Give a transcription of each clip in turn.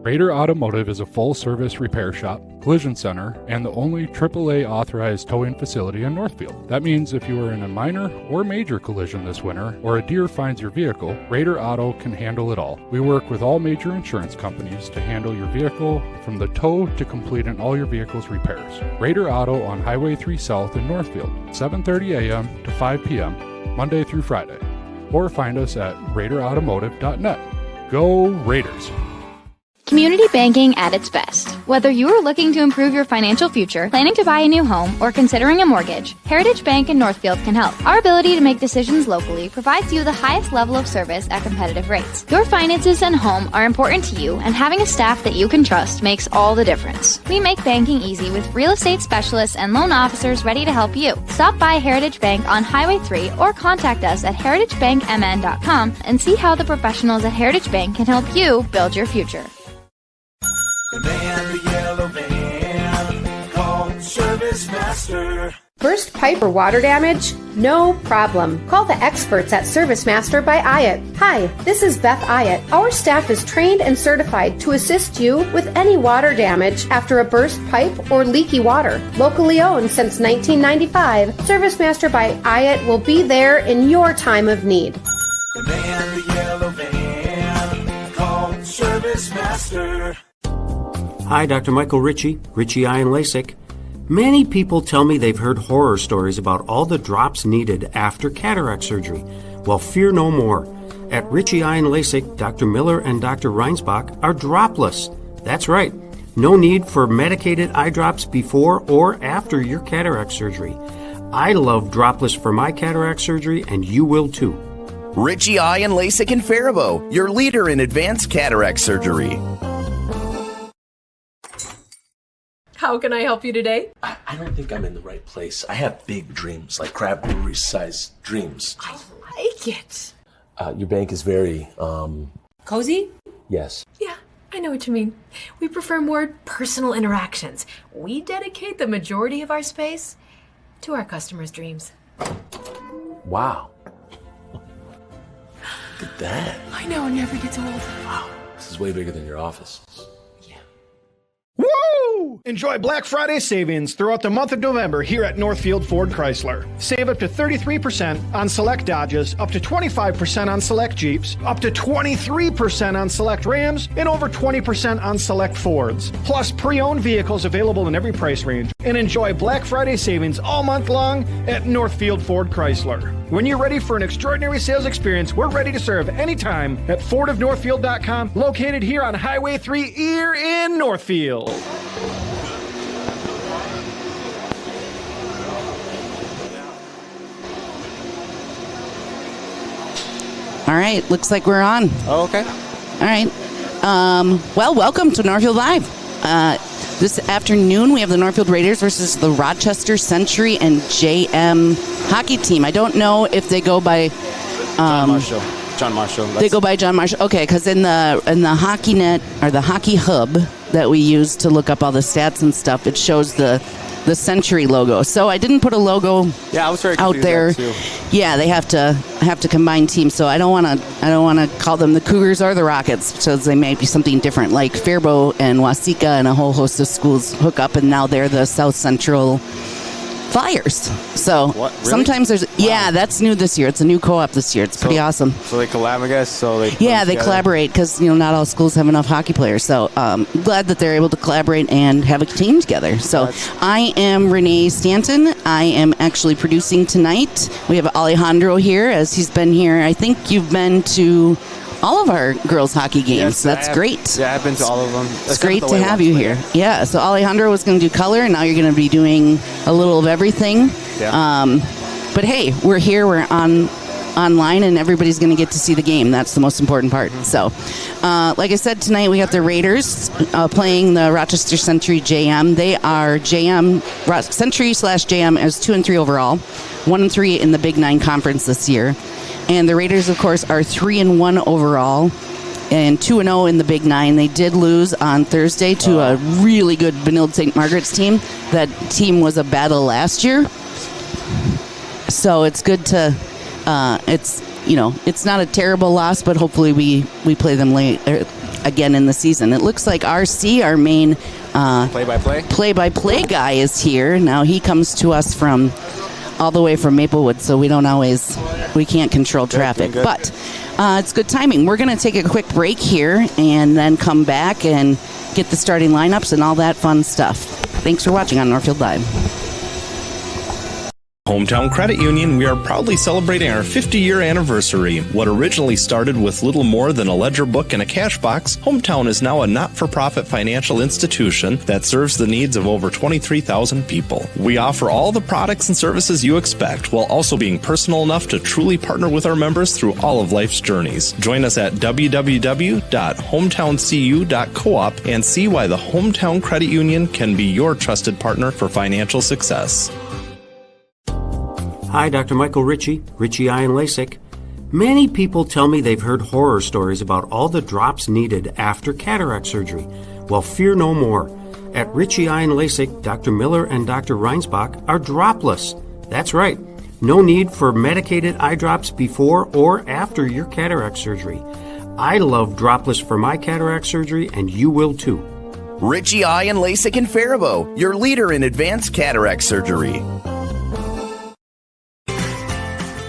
Raider Automotive is a full-service repair shop, collision center, and the only AAA authorized towing facility in Northfield. That means if you are in a minor or major collision this winter, or a deer finds your vehicle, Raider Auto can handle it all. We work with all major insurance companies to handle your vehicle from the tow to completing all your vehicle's repairs. Raider Auto on Highway 3 South in Northfield, 7:30 a.m. to 5 p.m., Monday through Friday. Or find us at RaiderAutomotive.net. Go Raiders! Community banking at its best. Whether you are looking to improve your financial future, planning to buy a new home, or considering a mortgage, Heritage Bank in Northfield can help. Our ability to make decisions locally provides you the highest level of service at competitive rates. Your finances and home are important to you, and having a staff that you can trust makes all the difference. We make banking easy with real estate specialists and loan officers ready to help you. Stop by Heritage Bank on Highway 3 or contact us at heritagebankmn.com and see how the professionals at Heritage Bank can help you build your future. The man, the yellow van, call Service Master. Burst pipe or water damage? No problem. Call the experts at Service Master by Ayatt. Hi, this is Beth Ayatt. Our staff is trained and certified to assist you with any water damage after a burst pipe or leaky water. Locally owned since 1995, Service Master by Ayatt will be there in your time of need. The man, the yellow van, call Service Master. Hi, Dr. Michael Ritchie, Ritchie Eye and LASIK. Many people tell me they've heard horror stories about all the drops needed after cataract surgery. Well, fear no more. At Ritchie Eye and LASIK, Dr. Miller and Dr. Reinsbach are dropless. That's right. No need for medicated eye drops before or after your cataract surgery. I love dropless for my cataract surgery, and you will too. Ritchie Eye and LASIK in Faribault, your leader in advanced cataract surgery. How can I help you today? I don't think I'm in the right place. I have big dreams, like Crab Brewery-sized dreams. I like it. Your bank is very, Cozy? Yes. Yeah, I know what you mean. We prefer more personal interactions. We dedicate the majority of our space to our customers' dreams. Wow. Look at that. I know, it never gets old. Wow. This is way bigger than your office. Woo! Enjoy Black Friday savings throughout the month of November here at Northfield Ford Chrysler. Save up to 33% on select Dodges, up to 25% on select Jeeps, up to 23% on select Rams, and over 20% on select Fords. Plus pre-owned vehicles available in every price range. And enjoy Black Friday savings all month long at Northfield Ford Chrysler. When you're ready for an extraordinary sales experience, we're ready to serve anytime at FordofNorthfield.com, located here on Highway 3 here in Northfield. All right, looks like we're on. Oh, okay. All right. Well, welcome to Northfield Live. This afternoon, we have the Northfield Raiders versus the Rochester Century and JM hockey team. I don't know if they go by... John Marshall. They go by John Marshall. Okay, because in the Hockey Net, or the Hockey Hub that we use to look up all the stats and stuff, it shows the Century logo. So I didn't put a logo I was very out there. Too. Yeah, they have to combine teams. So I don't want to call them the Cougars or the Rockets, so they may be something different. Like Faribault and Waseca and a whole host of schools hook up, and now they're the South Central Flyers. So what, really? Sometimes there's that's new this year. It's a new co-op this year. It's pretty awesome. So they collab, I guess. They collaborate because not all schools have enough hockey players. So glad that they're able to collaborate and have a team together. So I am Renee Stanton. I am actually producing tonight. We have Alejandro here, as he's been here. I think you've been to all of our girls' hockey games. Yes, That's great. Yeah, I've been to all of them. It's great to have you here. Yeah, so Alejandro was going to do color, and now you're going to be doing a little of everything. Yeah. But hey, we're here. We're online, and everybody's going to get to see the game. That's the most important part. Mm-hmm. So, like I said, tonight we got the Raiders playing the Rochester Century JM. They are Century/JM as 2-3 overall, 1-3 in the Big Nine Conference this year. And the Raiders, of course, are 3-1 overall and 2-0 in the Big Nine. They did lose on Thursday to a really good Benilde St. Margaret's team. That team was a battle last year. So it's good to, it's not a terrible loss, but hopefully we play them again in the season. It looks like RC, our main play-by-play guy, is here. Now he comes to us from all the way from Maplewood, so we can't control traffic. But it's good timing. We're going to take a quick break here and then come back and get the starting lineups and all that fun stuff. Thanks for watching on Northfield Live. Hometown Credit Union, we are proudly celebrating our 50-year anniversary. What originally started with little more than a ledger book and a cash box, Hometown is now a not-for-profit financial institution that serves the needs of over 23,000 people. We offer all the products and services you expect, while also being personal enough to truly partner with our members through all of life's journeys. Join us at www.hometowncu.coop and see why the Hometown Credit Union can be your trusted partner for financial success. Hi, Dr. Michael Ritchie, Ritchie Eye and LASIK. Many people tell me they've heard horror stories about all the drops needed after cataract surgery. Well, fear no more. At Ritchie Eye and LASIK, Dr. Miller and Dr. Reinsbach are dropless. That's right. No need for medicated eye drops before or after your cataract surgery. I love dropless for my cataract surgery, and you will too. Ritchie Eye and LASIK in Faribault, your leader in advanced cataract surgery.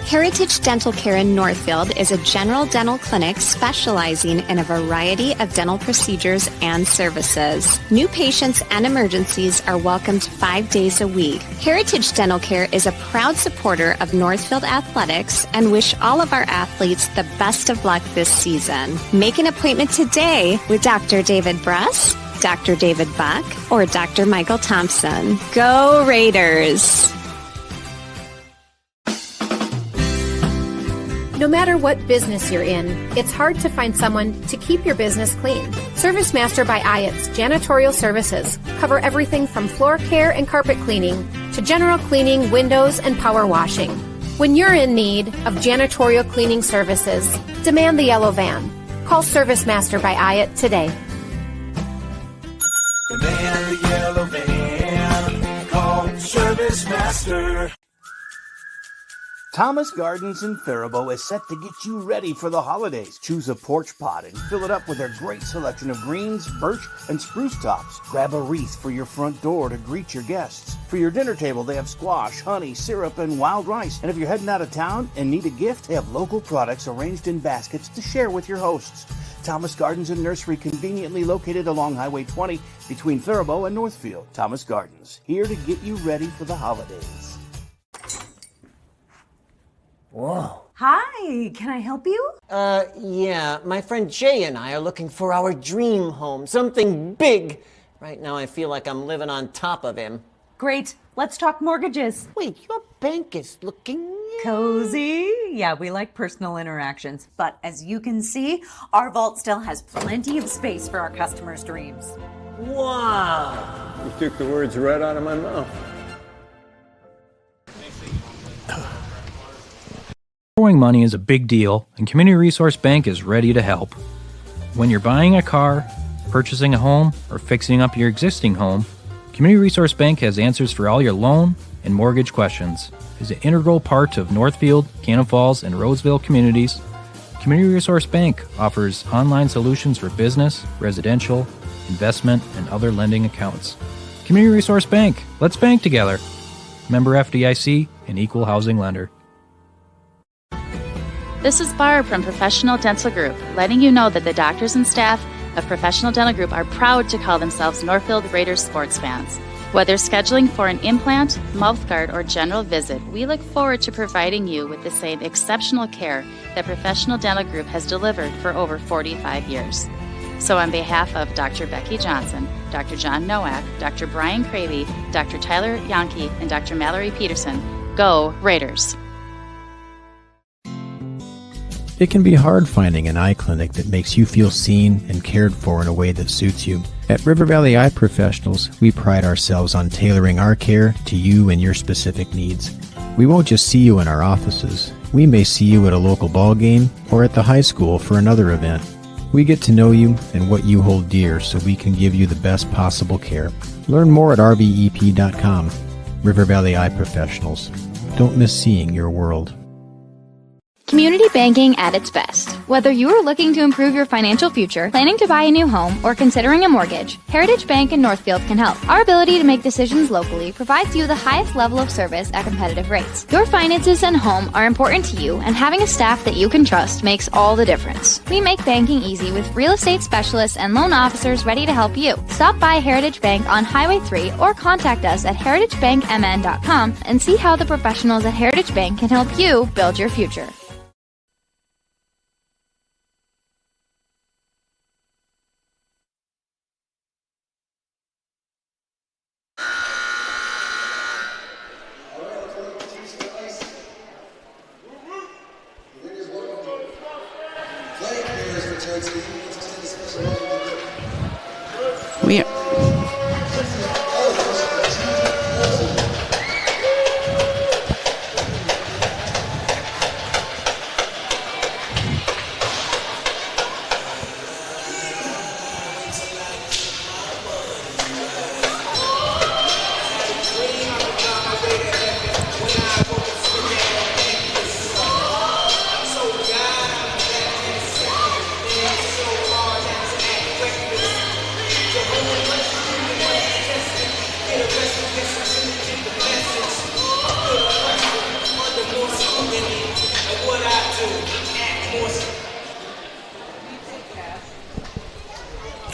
Heritage Dental Care in Northfield is a general dental clinic specializing in a variety of dental procedures and services. New patients and emergencies are welcomed 5 days a week. Heritage Dental Care is a proud supporter of Northfield Athletics and wish all of our athletes the best of luck this season. Make an appointment today with Dr. David Bruss, Dr. David Buck, or Dr. Michael Thompson. Go Raiders! No matter what business you're in, it's hard to find someone to keep your business clean. ServiceMaster by Iott's janitorial services cover everything from floor care and carpet cleaning to general cleaning, windows, and power washing. When you're in need of janitorial cleaning services, demand the yellow van. Call ServiceMaster by Iott today. Demand the yellow van. Call ServiceMaster. Thomas Gardens in Faribault is set to get you ready for the holidays. Choose a porch pot and fill it up with their great selection of greens, birch, and spruce tops. Grab a wreath for your front door to greet your guests. For your dinner table, they have squash, honey, syrup, and wild rice. And if you're heading out of town and need a gift, they have local products arranged in baskets to share with your hosts. Thomas Gardens and Nursery, conveniently located along Highway 20 between Faribault and Northfield. Thomas Gardens, here to get you ready for the holidays. Whoa. Hi, can I help you? Yeah, my friend Jay and I are looking for our dream home, something big. Right now I feel like I'm living on top of him. Great, let's talk mortgages. Wait, your bank is looking... Cozy? Yeah, we like personal interactions. But as you can see, our vault still has plenty of space for our customers' dreams. Wow! You took the words right out of my mouth. Borrowing money is a big deal, and Community Resource Bank is ready to help. When you're buying a car, purchasing a home, or fixing up your existing home, Community Resource Bank has answers for all your loan and mortgage questions. As an integral part of Northfield, Cannon Falls, and Roseville communities, Community Resource Bank offers online solutions for business, residential, investment, and other lending accounts. Community Resource Bank, let's bank together. Member FDIC, an equal housing lender. This is Barb from Professional Dental Group, letting you know that the doctors and staff of Professional Dental Group are proud to call themselves Northfield Raiders sports fans. Whether scheduling for an implant, mouthguard, or general visit, we look forward to providing you with the same exceptional care that Professional Dental Group has delivered for over 45 years. So on behalf of Dr. Becky Johnson, Dr. John Nowak, Dr. Brian Cravey, Dr. Tyler Yonke, and Dr. Mallory Peterson, go Raiders! It can be hard finding an eye clinic that makes you feel seen and cared for in a way that suits you. At River Valley Eye Professionals, we pride ourselves on tailoring our care to you and your specific needs. We won't just see you in our offices. We may see you at a local ball game or at the high school for another event. We get to know you and what you hold dear so we can give you the best possible care. Learn more at rvep.com. River Valley Eye Professionals. Don't miss seeing your world. Community banking at its best. Whether you are looking to improve your financial future, planning to buy a new home, or considering a mortgage, Heritage Bank in Northfield can help. Our ability to make decisions locally provides you the highest level of service at competitive rates. Your finances and home are important to you, and having a staff that you can trust makes all the difference. We make banking easy with real estate specialists and loan officers ready to help you. Stop by Heritage Bank on Highway 3 or contact us at heritagebankmn.com and see how the professionals at Heritage Bank can help you build your future. We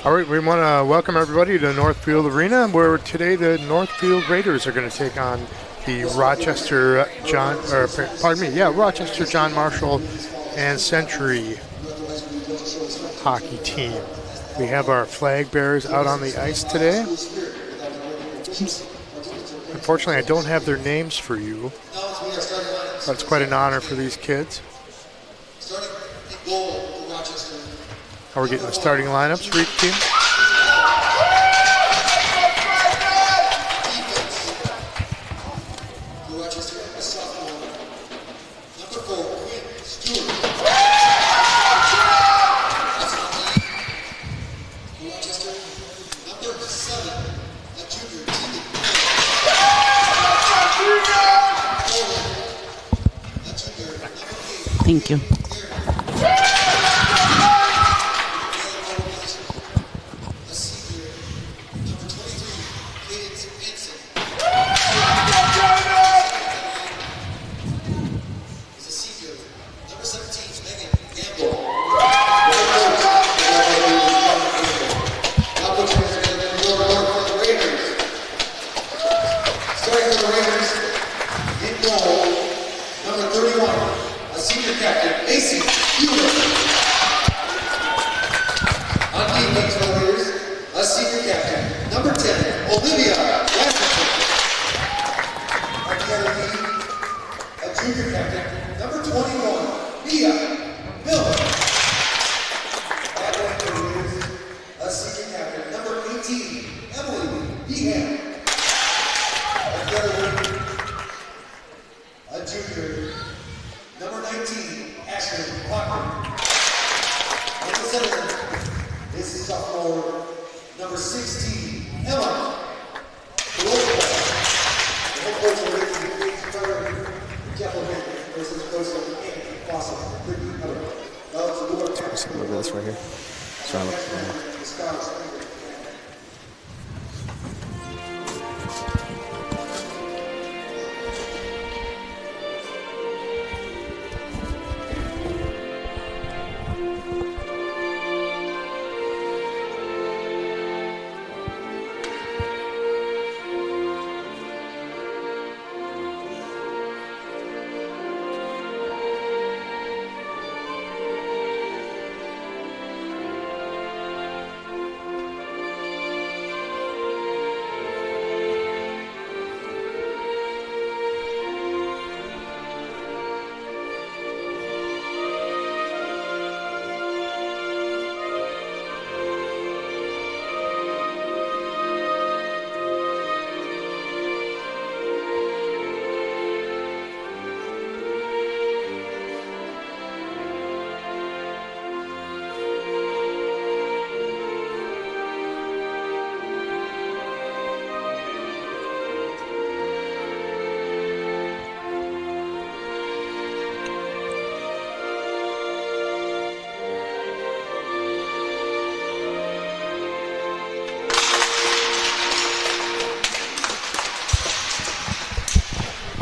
All right, we want to welcome everybody to Northfield Arena, where today the Northfield Raiders are going to take on the Rochester John Marshall and Century hockey team. We have our flag bearers out on the ice today. Unfortunately, I don't have their names for you. That's quite an honor for these kids. How we're getting the starting lineups for each team. Thank you.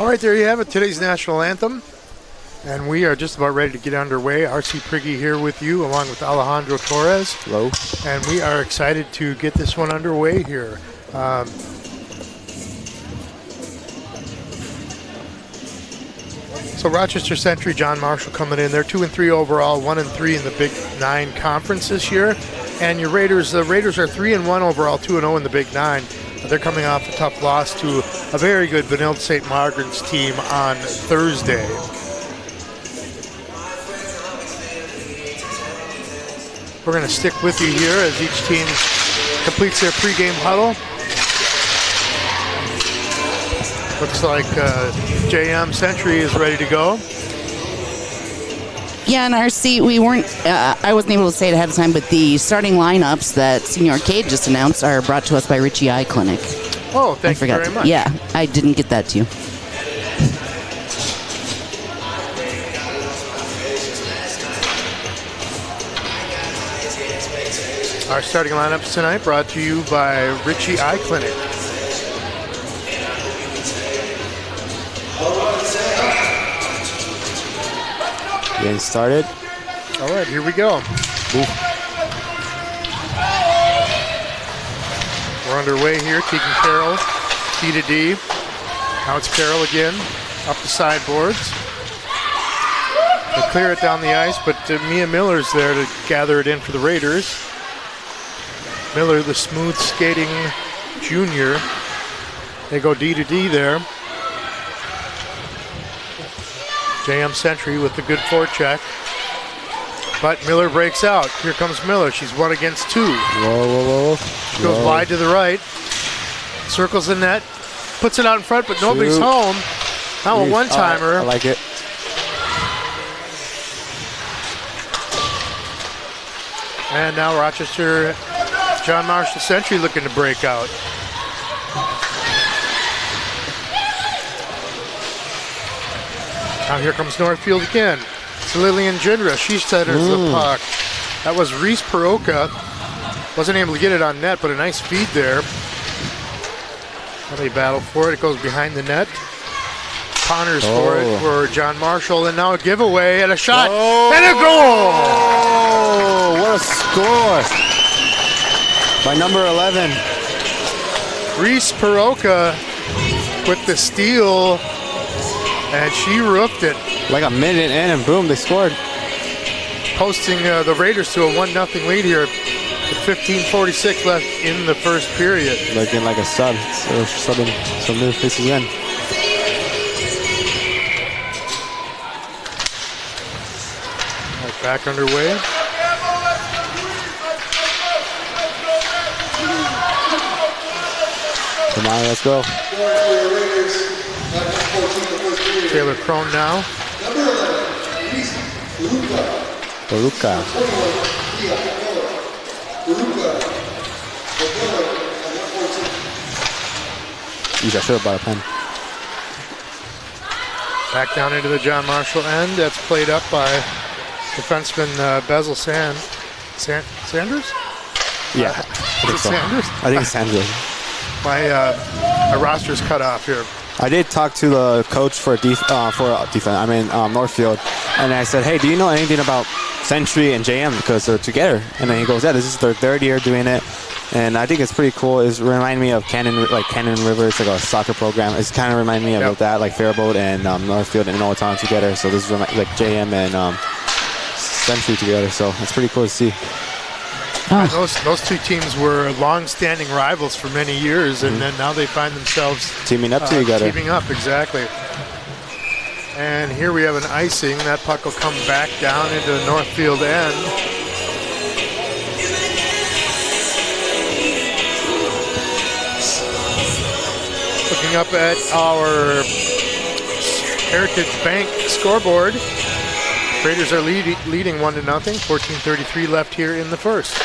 All right, there you have it, today's national anthem. And we are just about ready to get underway. R.C. Prigge here with you, along with Alejandro Torres. Hello. And we are excited to get this one underway here. So Rochester Century, John Marshall coming in. They're 2-3 overall, 1-3 in the Big 9 conference this year. And your Raiders, the Raiders are 3-1 overall, 2-0 in the Big 9. They're coming off a tough loss to a very good Benilde St. Margaret's team on Thursday. We're going to stick with you here as each team completes their pregame huddle. Looks like JM Century is ready to go. Yeah, in RC, we weren't, I wasn't able to say it ahead of time, but the starting lineups that Senior Arcade just announced are brought to us by Richie Eye Clinic. Oh, thank you very much. Yeah, I didn't get that to you. Our starting lineups tonight brought to you by Richie Eye Clinic. Getting started. All right, here we go. We're underway here. Keegan Carroll, D to D. Now it's Carroll again, up the sideboards. They clear it down the ice, but Mia Miller's there to gather it in for the Raiders. Miller, the smooth skating junior. They go D to D there. JM Century with the good forecheck. But Miller breaks out. Here comes Miller. She's 1 against 2. Whoa. She goes wide to the right. Circles the net. Puts it out in front, but nobody's home. Now a one-timer. I like it. And now Rochester, John Marshall Century looking to break out. Now here comes Northfield again. It's Lillian Jindra. She centers the puck. That was Reese Peroka. Wasn't able to get it on net, but a nice feed there. Now they battle for it. It goes behind the net. Connors for it for John Marshall. And now a giveaway and a shot. And a goal! Oh, what a score by number 11. Reese Peroka with the steal. And she roofed it. Like a minute in, and boom, they scored. Posting the Raiders to a 1-0 lead here with 15:46 left in the first period. Looking like a sub. So subbing some new faces in. Right, back underway. Come on, let's go. Taylor Crone now. Peruka. Geez, I should have bought a pen. Back down into the John Marshall end. That's played up by defenseman Bezel Sanders? Yeah. Is it Sanders? I think it's Sanders. My roster's cut off here. I did talk to the coach for defense. Northfield, and I said, "Hey, do you know anything about Century and JM because they're together?" And then he goes, "Yeah, this is their 3rd year doing it, and I think it's pretty cool. It reminds me of Cannon River. It's like a soccer program. It's kind of remind me of that, like Faribault and Northfield and Owatonna together. So this is like JM and Century together. So it's pretty cool to see." Those two teams were long-standing rivals for many years, and then now they find themselves teaming up together. Teaming up, exactly. And here we have an icing. That puck will come back down into the Northfield end. Looking up at our Heritage Bank scoreboard, Raiders are leading 1-0. 14:33 left here in the first.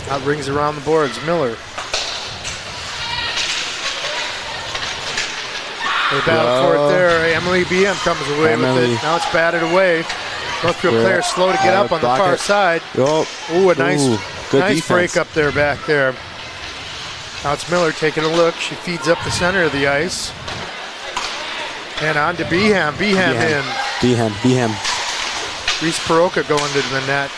Out rings around the boards. Miller. They battle for it there. Emily BM comes away with it. Now it's batted away. Northfield players slow to get up on the far side. Ooh, a nice break up there back there. Now it's Miller taking a look. She feeds up the center of the ice. And on to Behan. Behan in. Behan. Reese Peroka going to the net.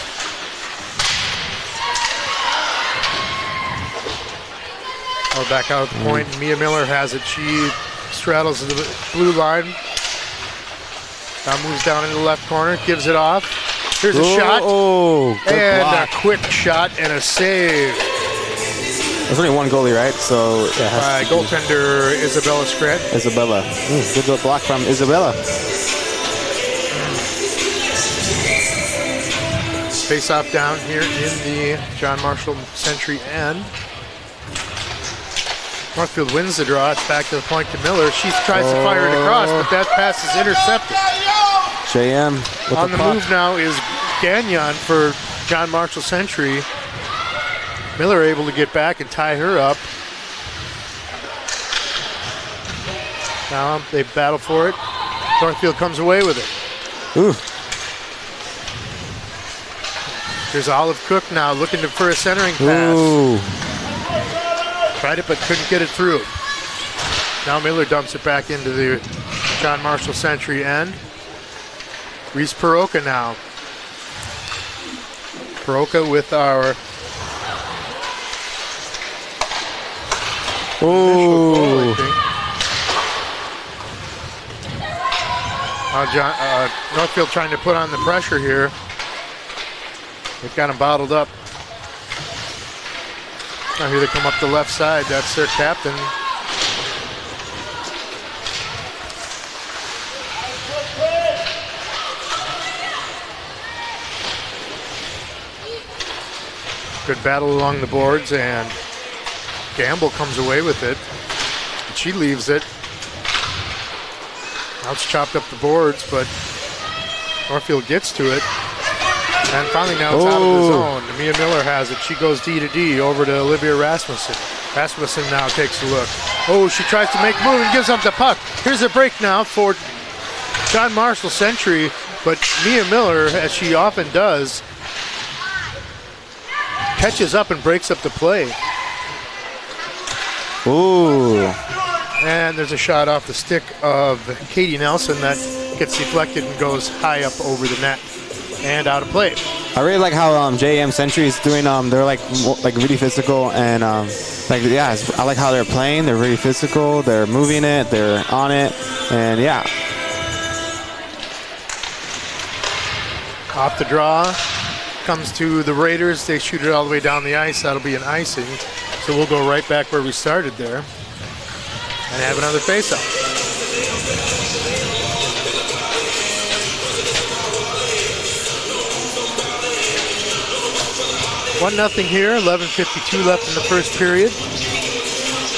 Oh, back out at the point. Mia Miller has it. She straddles the blue line. Now moves down into the left corner. Gives it off. Here's a shot. And block. a quick shot and a save. There's only one goalie, right? So it has to be goaltender Isabella Scranton. Isabella. Good block from Isabella. Face off down here in the John Marshall Century end. Northfield wins the draw. It's back to the point to Miller. She tries to fire it across, but that pass is intercepted. JM with on the puck. move now is Gagnon for John Marshall Century. Miller able to get back and tie her up. Now they battle for it. Northfield comes away with it. Ooh. There's Olive Cook now looking for a centering pass. Ooh. Tried it but couldn't get it through. Now Miller dumps it back into the John Marshall Century end. Reese Peroka now. Peroka with our Northfield trying to put on the pressure here. They've got him bottled up. Now here they come up the left side. That's their captain. Good battle along the boards, and Gamble comes away with it. She leaves it. Now it's chopped up the boards, but Northfield gets to it. And finally now it's out of the zone. Mia Miller has it. She goes D to D over to Olivia Rasmussen. Rasmussen now takes a look. Oh, she tries to make a move and gives up the puck. Here's a break now for John Marshall Century, but Mia Miller, as she often does, catches up and breaks up the play. Ooh. And there's a shot off the stick of Katie Nelson that gets deflected and goes high up over the net and out of play. I really like how JM Century is doing. They're like really physical and I like how they're playing. They're really physical. They're moving it. They're on it, and yeah. Off the draw comes to the Raiders. They shoot it all the way down the ice. That'll be an icing. So we'll go right back where we started there and have another face-off. One nothing here. 11:52 left in the first period.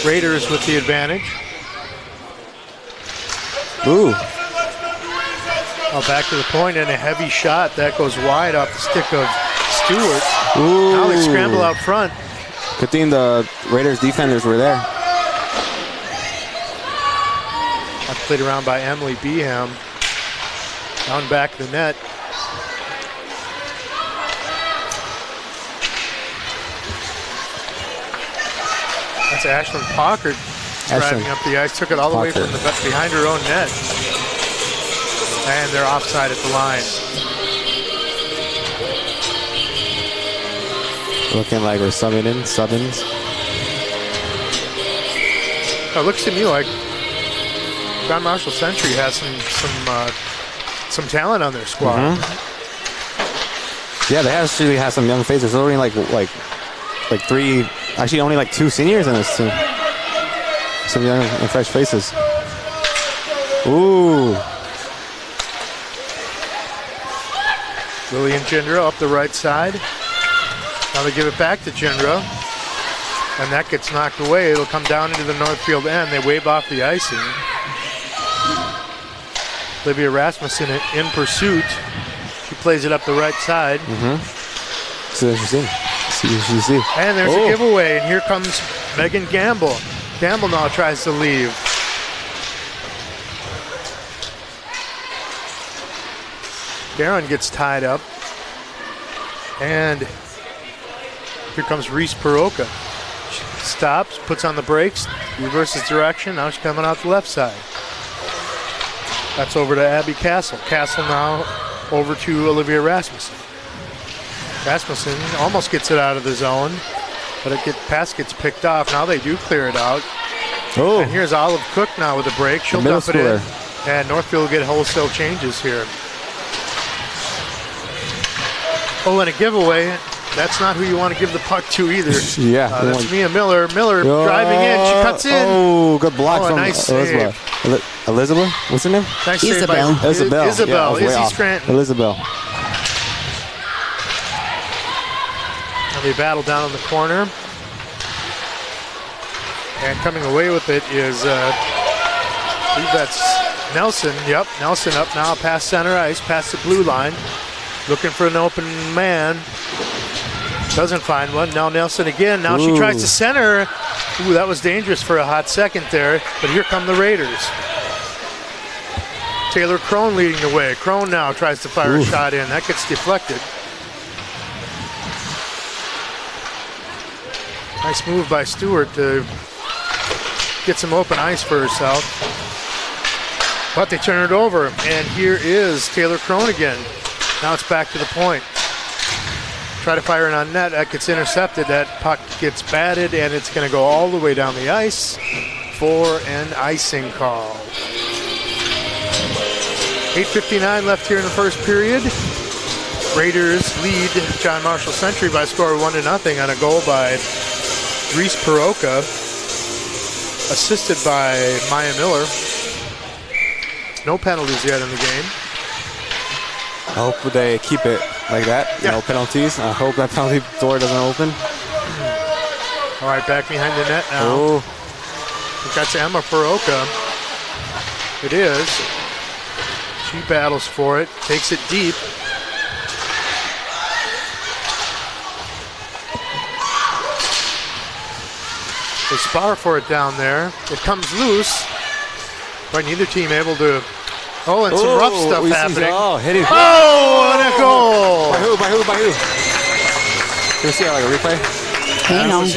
Raiders with the advantage. Ooh. Oh, back to the point and a heavy shot that goes wide off the stick of Stewart. Ooh. Now they scramble out front. Good thing the Raiders defenders were there. Played around by Emily Beham. Down back of the net. That's Ashlyn Pockard driving up the ice. Took it all the way from behind her own net. And they're offside at the line. Looking like we're subbing in. It looks to me like John Marshall Century has some talent on their squad. Yeah, they actually have some young faces. There's only like three, actually only like two seniors in this team. Some young and fresh faces. Ooh. Lillian Jindra up the right side. Now they give it back to Jindra. And that gets knocked away. It'll come down into the Northfield end. They wave off the icing. Olivia Rasmussen in pursuit. She plays it up the right side. So interesting. See. And there's a giveaway. And here comes Megan Gamble. Gamble now tries to leave. Barron gets tied up. And here comes Reese Peroka. She stops, puts on the brakes, reverses direction. Now she's coming out the left side. That's over to Abby Castle. Castle now over to Olivia Rasmussen. Rasmussen almost gets it out of the zone, but pass gets picked off. Now they do clear it out. Oh. And here's Olive Cook now with a break. She'll dump it in. And Northfield will get wholesale changes here. Oh, and a giveaway. That's not who you want to give the puck to either. Yeah. That's Mia Miller. Miller driving in. She cuts in. Oh, good block from nice save. Elizabeth? What's her name? Nice Isabel. Save by Isabel. Izzy Scranton. Elizabeth. And they battle down in the corner. And coming away with it is, I believe that's Nelson. Yep, Nelson up now past center ice, past the blue line. Looking for an open man. Doesn't find one. Now Nelson again. Now she tries to center. Ooh, that was dangerous for a hot second there. But here come the Raiders. Taylor Crone leading the way. Crone now tries to fire a shot in. That gets deflected. Nice move by Stewart to get some open ice for herself. But they turn it over. And here is Taylor Crone again. Now it's back to the point. Try to fire it on net. That gets intercepted. That puck gets batted, and it's going to go all the way down the ice for an icing call. 8:59 left here in the first period. Raiders lead John Marshall Century by a score of 1-0 on a goal by Reese Peroka, assisted by Maya Miller. No penalties yet in the game. I hope they keep it like that. No penalties. I hope that penalty door doesn't open. All right, back behind the net now. Oh. I think that's Emma Peroka. It is. She battles for it, takes it deep. They spar for it down there. It comes loose, but neither team able to. Oh, and some rough stuff happening. Hit it. Oh, and a goal! By who? Can we see like a replay? Hang on.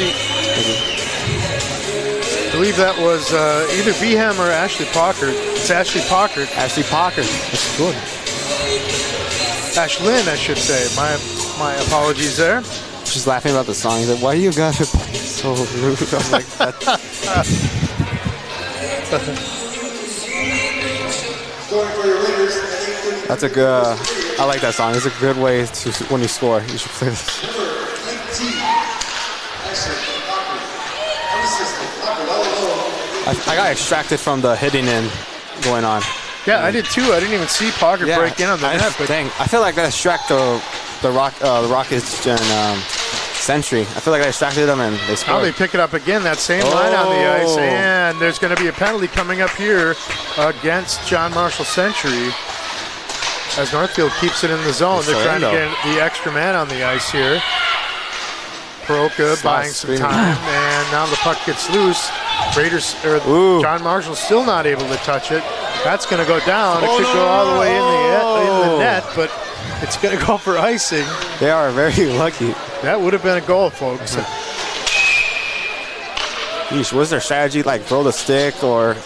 I believe that was either Behem or Ashley Pockard. It's Ashley Pockard. Ashley Pockard. That's good. Ashlyn, I should say. My apologies there. She's laughing about the song. He's like, why you guys are so rude? I was like, that's a good, I like that song. It's a good way to, when you score, you should play this. I got extracted from the hitting in going on. Yeah, I did too. I didn't even see Pockard break in on the net. But dang, I feel like I distracted the Rockets and Century. I feel like I distracted them and they scored. Now they pick it up again, that same line on the ice, and there's going to be a penalty coming up here against John Marshall Century as Northfield keeps it in the zone. They're trying to get the extra man on the ice here. Peroka buying some time, and now the puck gets loose. Raiders, or John Marshall still not able to touch it. That's going to go down. It could go all the way in the net, but it's going to go for icing. They are very lucky. That would have been a goal, folks. Yeesh, what's their strategy? Like throw the stick or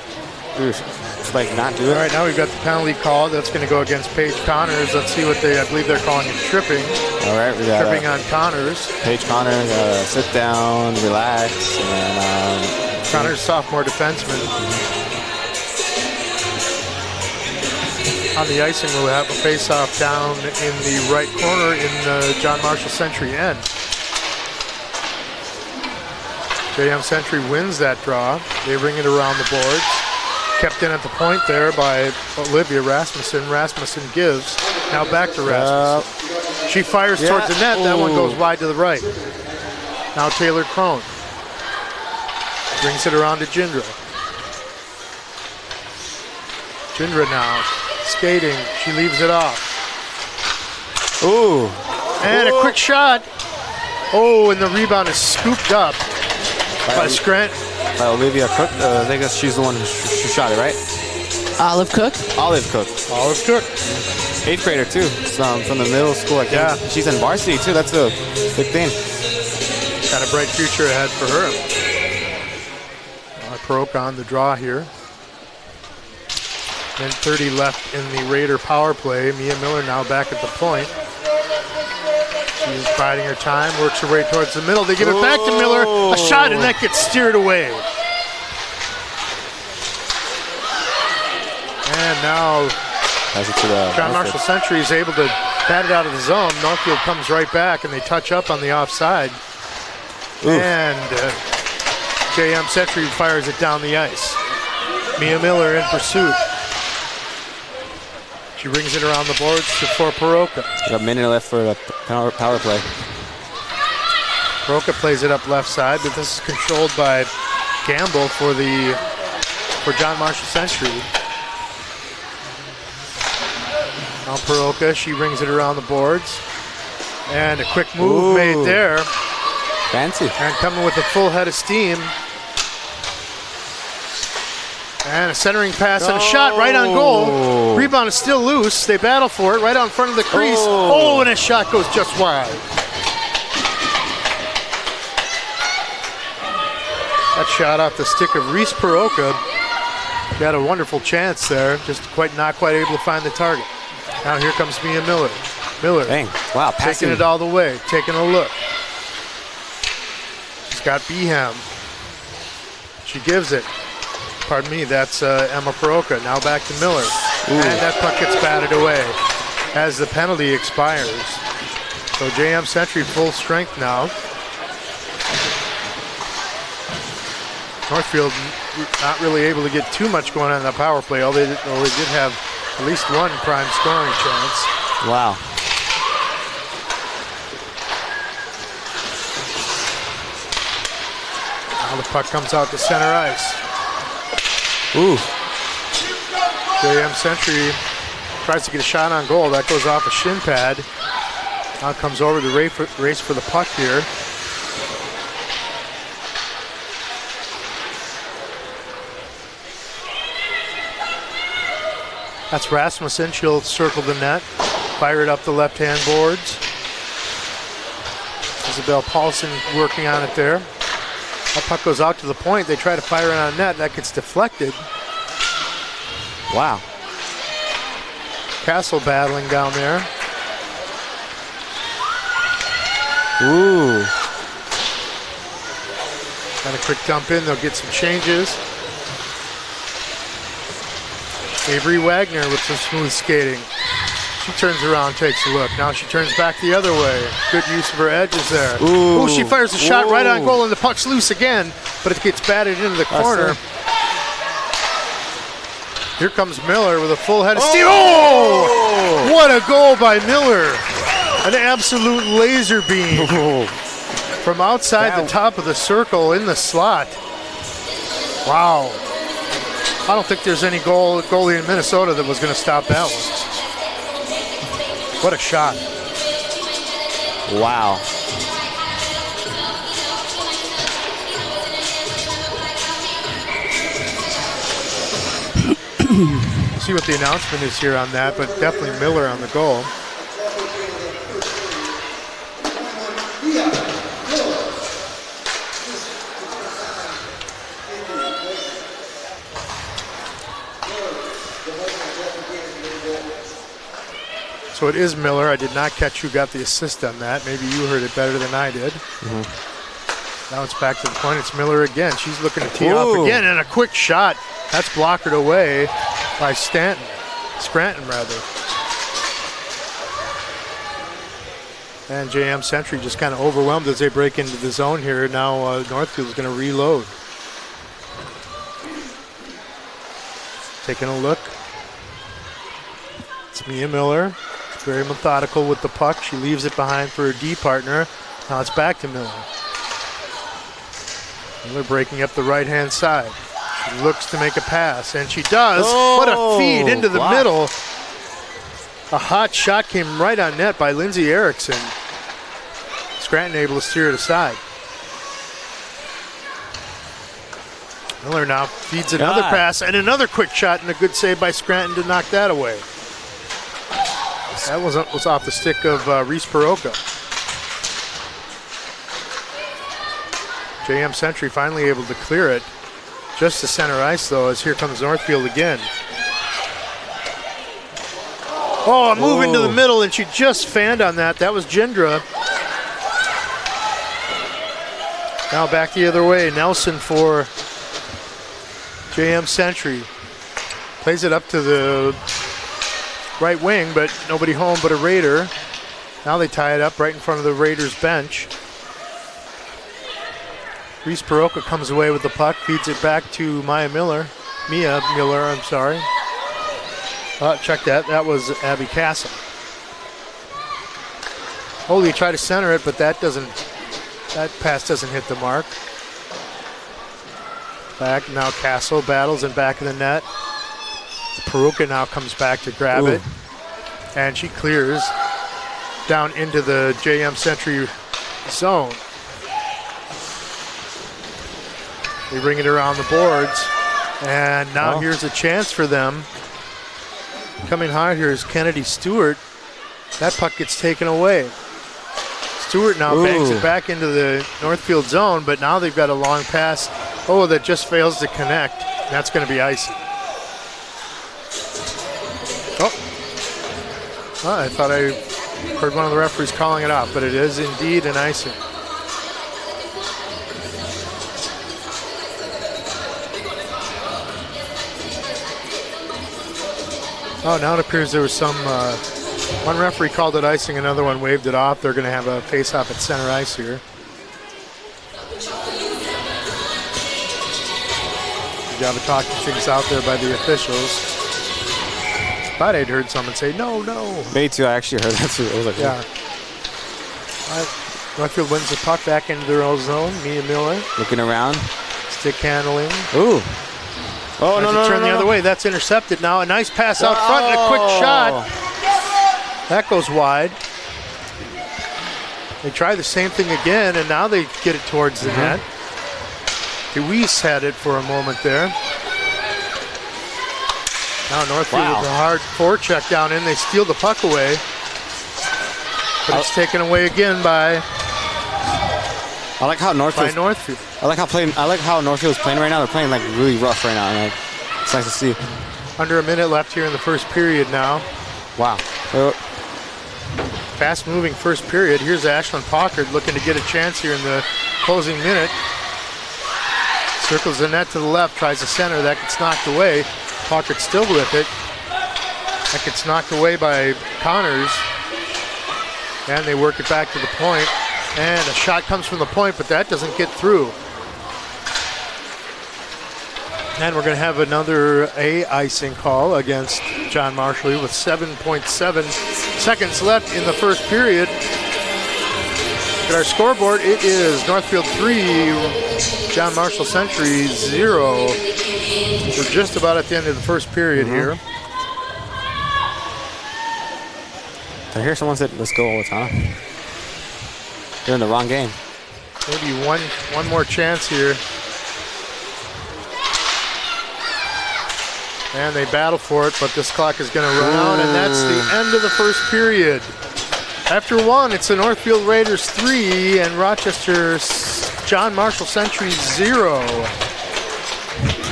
like not do it? All right, now we've got the penalty call. That's going to go against Paige Connors. Let's see what I believe they're calling it tripping. All right, we got tripping on Connors. Paige Connors, sit down, relax, and Connors, sophomore defenseman. On the icing, we'll have a face-off down in the right corner in the John Marshall Century end. JM Century wins that draw. They bring it around the boards. Kept in at the point there by Olivia Rasmussen. Rasmussen gives. Now back to Rasmussen. She fires towards the net. That one goes wide to the right. Now Taylor Crone. Brings it around to Jindra. Jindra now skating. She leaves it off. Ooh. And a quick shot. Oh, and the rebound is scooped up by Scranton. By Olivia Cook. I think she's the one who shot it, right? Olive Cook. Olive Cook. Olive Cook. 8th grader, too. From the middle school. I think. She's in varsity, too. That's a big thing. Got a bright future ahead for her. Peroka on the draw here. And 30 left in the Raider power play. Mia Miller now back at the point. She's biding her time, works her way towards the middle. They give it back to Miller. A shot, and that gets steered away. And now John Marshall Century is able to bat it out of the zone. Northfield comes right back, and they touch up on the offside. And JM Century fires it down the ice. Mia Miller in pursuit. She brings it around the boards for Paroka. Got a minute left for the power play. Paroka plays it up left side, but this is controlled by Gamble for John Marshall Century. Now Paroka, she brings it around the boards. And a quick move made there. Fancy. And coming with a full head of steam. And a centering pass and a shot right on goal. Rebound is still loose. They battle for it right out in front of the crease. And a shot goes just wide. That shot off the stick of Reese Paroka. He had a wonderful chance there, just not quite able to find the target. Now here comes Mia Miller. Dang. Wow, taking it all the way, taking a look. She's got Beham. She gives it. Pardon me, that's Emma Paroka. Now back to Miller. And that puck gets batted away as the penalty expires. So JM Century full strength now. Northfield not really able to get too much going on in the power play, although they did have at least one prime scoring chance. Wow. Now the puck comes out to center ice. JM Century tries to get a shot on goal. That goes off a shin pad. Now comes over to race for the puck here. That's Rasmussen. She'll circle the net, fire it up the left-hand boards. Isabel Paulson working on it there. That puck goes out to the point. They try to fire it on net. That gets deflected. Wow. Castle battling down there. Got a quick dump in. They'll get some changes. Avery Wagner with some smooth skating. She turns around, takes a look. Now she turns back the other way. Good use of her edges there. She fires a shot right on goal, and the puck's loose again, but it gets batted into the corner. Here comes Miller with a full head of steam. What a goal by Miller. An absolute laser beam from outside the top of the circle in the slot. Wow. I don't think there's any goalie in Minnesota that was going to stop that one. What a shot. Wow. See what the announcement is here on that, but definitely Miller on the goal. So it is Miller. I did not catch who got the assist on that. Maybe you heard it better than I did. Now it's back to the point. It's Miller again. She's looking to tee off again, and a quick shot. That's blockered away by Scranton. And JM Century just kind of overwhelmed as they break into the zone here. Now Northfield is going to reload. Taking a look. It's Mia Miller. Very methodical with the puck. She leaves it behind for her D partner. Now it's back to Miller. Miller breaking up the right-hand side. She looks to make a pass, and she does. What a feed into the middle. A hot shot came right on net by Lindsay Erickson. Scranton able to steer it aside. Miller now feeds another pass, and another quick shot, and a good save by Scranton to knock that away. That was off the stick of Reese Paroka. JM Century finally able to clear it. Just to center ice, though, as here comes Northfield again. Oh, a move into the middle, and she just fanned on that. That was Jindra. Now back the other way. Nelson for JM Century. Plays it up to the right wing, but nobody home but a Raider. Now they tie it up right in front of the Raiders bench. Reese Paroka comes away with the puck, feeds it back to Mia Miller. Check that. That was Abby Castle. Holy tried to center it, but that pass doesn't hit the mark. Back now, Castle battles in back of the net. Paroka now comes back to grab it, and she clears down into the JM Century zone. They bring it around the boards, and now here's a chance for them. Coming hard here is Kennedy Stewart. That puck gets taken away. Stewart now bangs it back into the Northfield zone, but now they've got a long pass. Oh, that just fails to connect. That's going to be icing. Oh, I thought I heard one of the referees calling it off, but it is indeed an icing. Oh, now it appears there was some, one referee called it icing, another one waved it off. They're going to have a face-off at center ice here. Good job of talking things out there by the officials. Thought I'd heard someone say, no. Me too, I actually heard that too. I was like, yeah. Northfield wins the puck back into their own zone. Mia Miller. Looking around. Stick handling. Ooh. Oh, no. Turn the other way. That's intercepted now. A nice pass out front and a quick shot. That goes wide. They try the same thing again, and now they get it towards the net. Deweese had it for a moment there. Now Northfield with a hard forecheck down in. They steal the puck away. But it's taken away again by Northfield. I like how Northfield's playing right now. They're playing like really rough right now. Like, it's nice to see. Under a minute left here in the first period now. Wow. Fast moving first period. Here's Ashlyn Pockard looking to get a chance here in the closing minute. Circles the net to the left, tries to center. That gets knocked away. Pockard still with it. That gets knocked away by Connors. And they work it back to the point. And a shot comes from the point, but that doesn't get through. And we're going to have another icing call against John Marshall with 7.7 seconds left in the first period. Look at our scoreboard. It is Northfield 3, John Marshall Century 0. We're just about at the end of the first period here. I hear someone said, let's go, huh? They're in the wrong game. Maybe one more chance here. And they battle for it, but this clock is going to run out, and that's the end of the first period. After one, it's the Northfield Raiders 3 and Rochester John Marshall Century 0.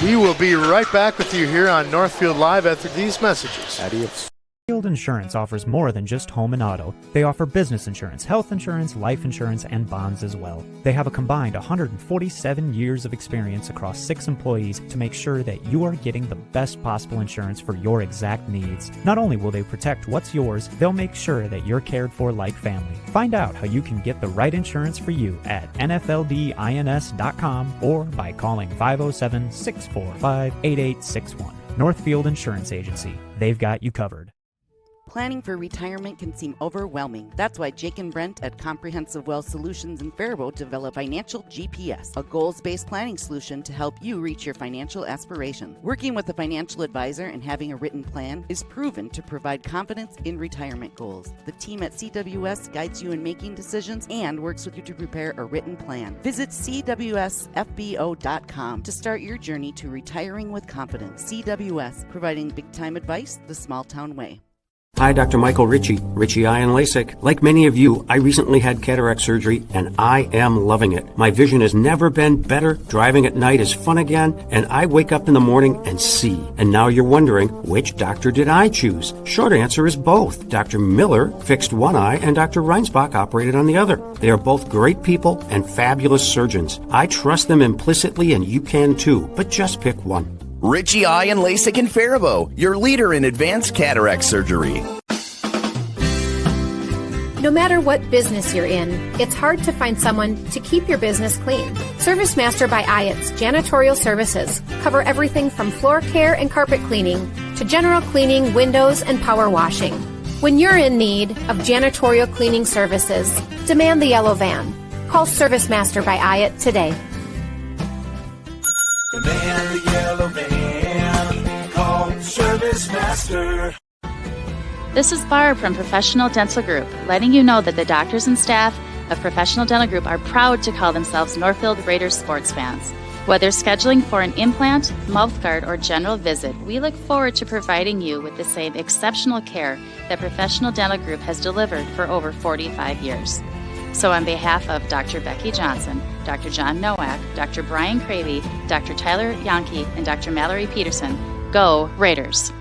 We will be right back with you here on Northfield Live after these messages. Adios. Northfield Insurance offers more than just home and auto. They offer business insurance, health insurance, life insurance, and bonds as well. They have a combined 147 years of experience across 6 employees to make sure that you are getting the best possible insurance for your exact needs. Not only will they protect what's yours, they'll make sure that you're cared for like family. Find out how you can get the right insurance for you at nfldins.com or by calling 507-645-8861. Northfield Insurance Agency. They've got you covered. Planning for retirement can seem overwhelming. That's why Jake and Brent at Comprehensive Wealth Solutions in Faribault develop Financial GPS, a goals-based planning solution to help you reach your financial aspirations. Working with a financial advisor and having a written plan is proven to provide confidence in retirement goals. The team at CWS guides you in making decisions and works with you to prepare a written plan. Visit cwsfbo.com to start your journey to retiring with confidence. CWS, providing big-time advice the small-town way. Hi, Dr. Michael Ritchie, Ritchie Eye and LASIK. Like many of you, I recently had cataract surgery, and I am loving it. My vision has never been better, driving at night is fun again, and I wake up in the morning and see. And now you're wondering, which doctor did I choose? Short answer is both. Dr. Miller fixed one eye, and Dr. Reinsbach operated on the other. They are both great people and fabulous surgeons. I trust them implicitly, and you can too, but just pick one. Ritchie Eye and LASIK in Faribault, your leader in advanced cataract surgery. No matter what business you're in, it's hard to find someone to keep your business clean. ServiceMaster by Ayatt's janitorial services cover everything from floor care and carpet cleaning to general cleaning, windows, and power washing. When you're in need of janitorial cleaning services, demand the yellow van. Call ServiceMaster by Ayatt today. Demand the yellow van. Call ServiceMaster. This is Barb from Professional Dental Group, letting you know that the doctors and staff of Professional Dental Group are proud to call themselves Northfield Raiders sports fans. Whether scheduling for an implant, mouth guard, or general visit, we look forward to providing you with the same exceptional care that Professional Dental Group has delivered for over 45 years. So on behalf of Dr. Becky Johnson, Dr. John Nowak, Dr. Brian Cravey, Dr. Tyler Yonke, and Dr. Mallory Peterson, go Raiders!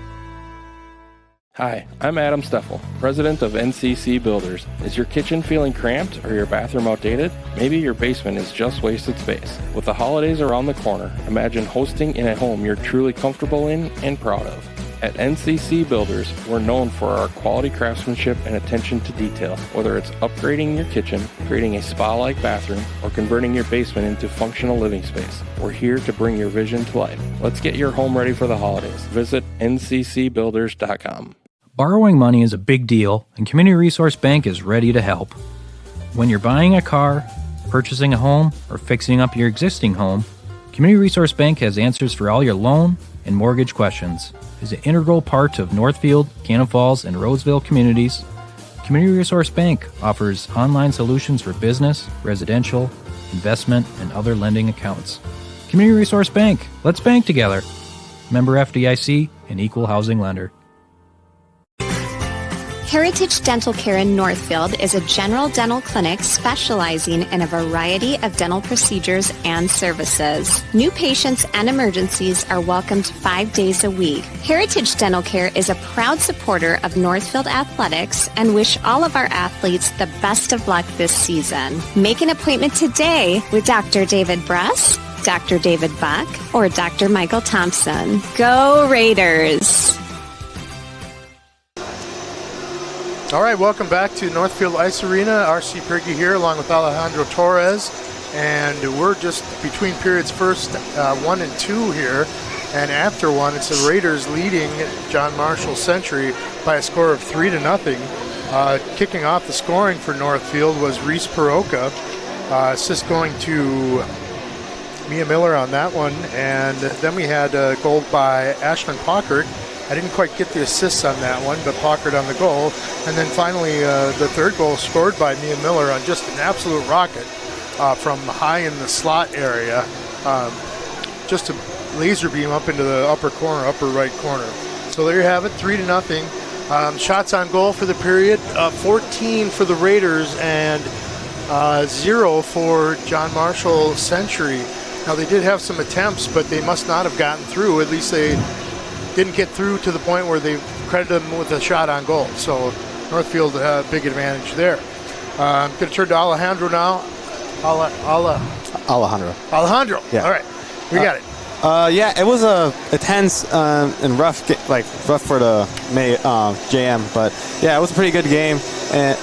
Hi, I'm Adam Steffel, president of NCC Builders. Is your kitchen feeling cramped or your bathroom outdated? Maybe your basement is just wasted space. With the holidays around the corner, imagine hosting in a home you're truly comfortable in and proud of. At NCC Builders, we're known for our quality craftsmanship and attention to detail. Whether it's upgrading your kitchen, creating a spa-like bathroom, or converting your basement into functional living space, we're here to bring your vision to life. Let's get your home ready for the holidays. Visit nccbuilders.com. Borrowing money is a big deal, and Community Resource Bank is ready to help. When you're buying a car, purchasing a home, or fixing up your existing home, Community Resource Bank has answers for all your loan and mortgage questions. As an integral part of Northfield, Cannon Falls, and Roseville communities, Community Resource Bank offers online solutions for business, residential, investment, and other lending accounts. Community Resource Bank, let's bank together. Member FDIC, an equal housing lender. Heritage Dental Care in Northfield is a general dental clinic specializing in a variety of dental procedures and services. New patients and emergencies are welcomed 5 days a week. Heritage Dental Care is a proud supporter of Northfield Athletics and wish all of our athletes the best of luck this season. Make an appointment today with Dr. David Bruss, Dr. David Buck, or Dr. Michael Thompson. Go Raiders! All right, welcome back to Northfield Ice Arena. R.C. Pergy here along with Alejandro Torres. And we're just between periods first 1 and 2 here. And after one, it's the Raiders leading John Marshall Century by a score of 3-0. Kicking off the scoring for Northfield was Reese Peroka. Assist going to Mia Miller on that one. And then we had a goal by Ashlyn Pockert. I didn't quite get the assists on that one, but Pockert on the goal. And then finally, the third goal scored by Mia Miller on just an absolute rocket from high in the slot area. Just a laser beam up into the upper right corner. So there you have it, 3-0. Shots on goal for the period, 14 for the Raiders and 0 for John Marshall Century. Now they did have some attempts, but they must not have gotten through. At least they didn't get through to the point where they credited them with a shot on goal. So Northfield had a big advantage there. I'm going to turn to Alejandro now. Alejandro. Yeah. All right. We got it. Yeah, it was a tense and rough for the JM, but yeah, it was a pretty good game. And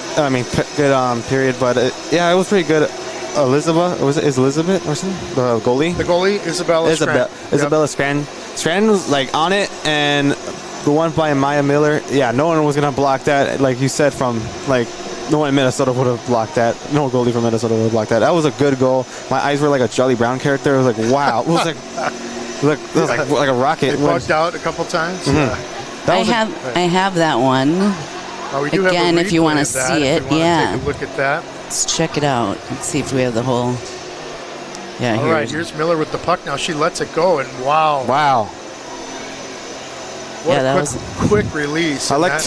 good period, but it was pretty good. Elizabeth or something? The goalie? The goalie, Isabella Scranton. Scranton was on it, and the one by Maya Miller, no one was going to block that. Like you said, from no one in Minnesota would have blocked that. No goalie from Minnesota would have blocked that. That was a good goal. My eyes were like a Charlie Brown character. It was like, wow. It was like a rocket. It bugged out a couple times. Mm-hmm. I have that one. We do Again, have if you want to see it, take a look at that. Let's check it out. Let's see if we have the whole. Yeah. All right. Here's Miller with the puck now. She lets it go, and wow. Quick release. I like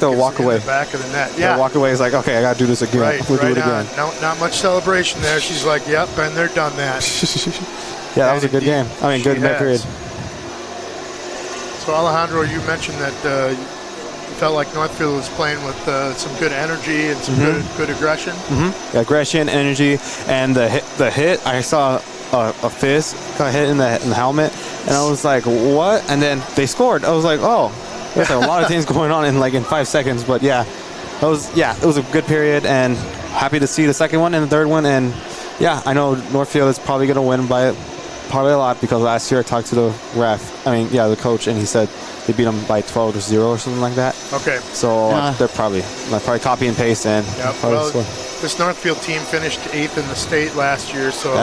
the walk away. In the back of the net. Yeah. The walk away is like, okay, I got to do this again. Right, we'll do it again. No, not much celebration there. She's like, yep, and they're done that. Yeah, that was a good game. I mean, good period. So, Alejandro, you mentioned that you felt like Northfield was playing with some good energy and some good aggression. Yeah, aggression, energy, and the hit. I saw a fist got hit in the helmet, and I was like, what? And then they scored. I was like, oh, there's a lot of things going on in 5 seconds. But yeah, it was a good period, and happy to see the second one and the third one. And yeah, I know Northfield is probably going to win by probably a lot, because last year I talked to the the coach, and he said they beat them by 12-0 or something like that. Okay. So they're probably copy and paste and score. This Northfield team finished 8th in the state last year, so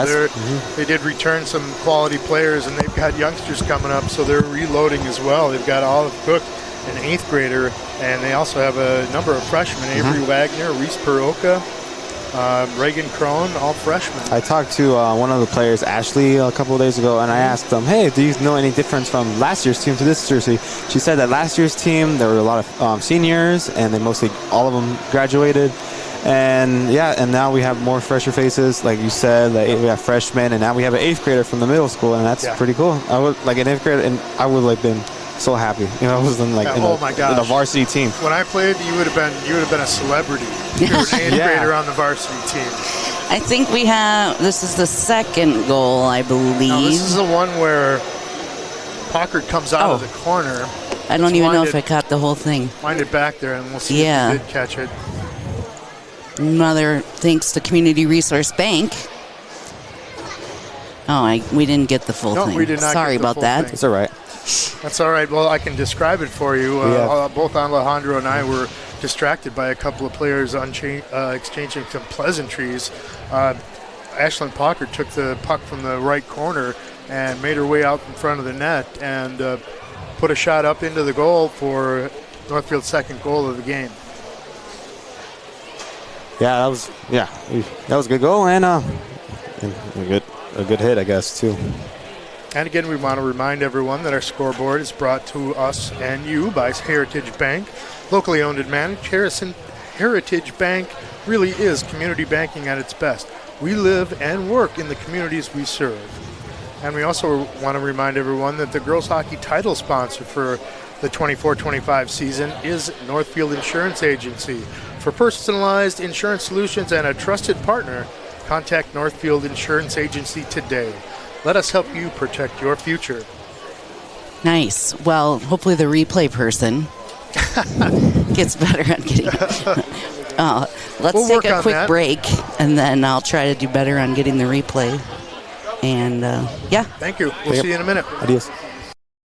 they did return some quality players, and they've got youngsters coming up, so they're reloading as well. They've got Olive Cook, an 8th grader, and they also have a number of freshmen, Avery Wagner, Reese Peroka, Reagan Crone, all freshmen. I talked to one of the players, Ashley, a couple of days ago, and I asked them, hey, do you know any difference from last year's team to this year's team? She said that last year's team, there were a lot of seniors, and they mostly all of them graduated. And now we have more fresher faces, like you said. We have freshmen, and now we have an 8th grader from the middle school, and that's pretty cool. I would an 8th grader, and I would been so happy. I was in in a varsity team. When I played, you would have been a celebrity. You were an 8th grader on the varsity team. I think this is the second goal, I believe. No, this is the one where Packard comes out of the corner. I don't even know if I caught the whole thing. Wind it back there, and we'll see if you did catch it. Another thanks to Community Resource Bank. We didn't get the full thing. We did not. Sorry about that. Thing. It's all right. That's all right. Well, I can describe it for you. Both Alejandro and I were distracted by a couple of players exchanging some pleasantries. Ashlyn Packard took the puck from the right corner and made her way out in front of the net and put a shot up into the goal for Northfield's second goal of the game. Yeah, that was a good goal and a good hit, I guess, too. And again, we want to remind everyone that our scoreboard is brought to us and you by Heritage Bank, locally owned and managed. Heritage Bank really is community banking at its best. We live and work in the communities we serve. And we also want to remind everyone that the girls hockey title sponsor for the 24-25 season is Northfield Insurance Agency. For personalized insurance solutions and a trusted partner, contact Northfield Insurance Agency today. Let us help you protect your future. Nice. Well, hopefully the replay person gets better at getting let's take a quick break, and then I'll try to do better on getting the replay. And, Thank you. We'll see you in a minute. Adios.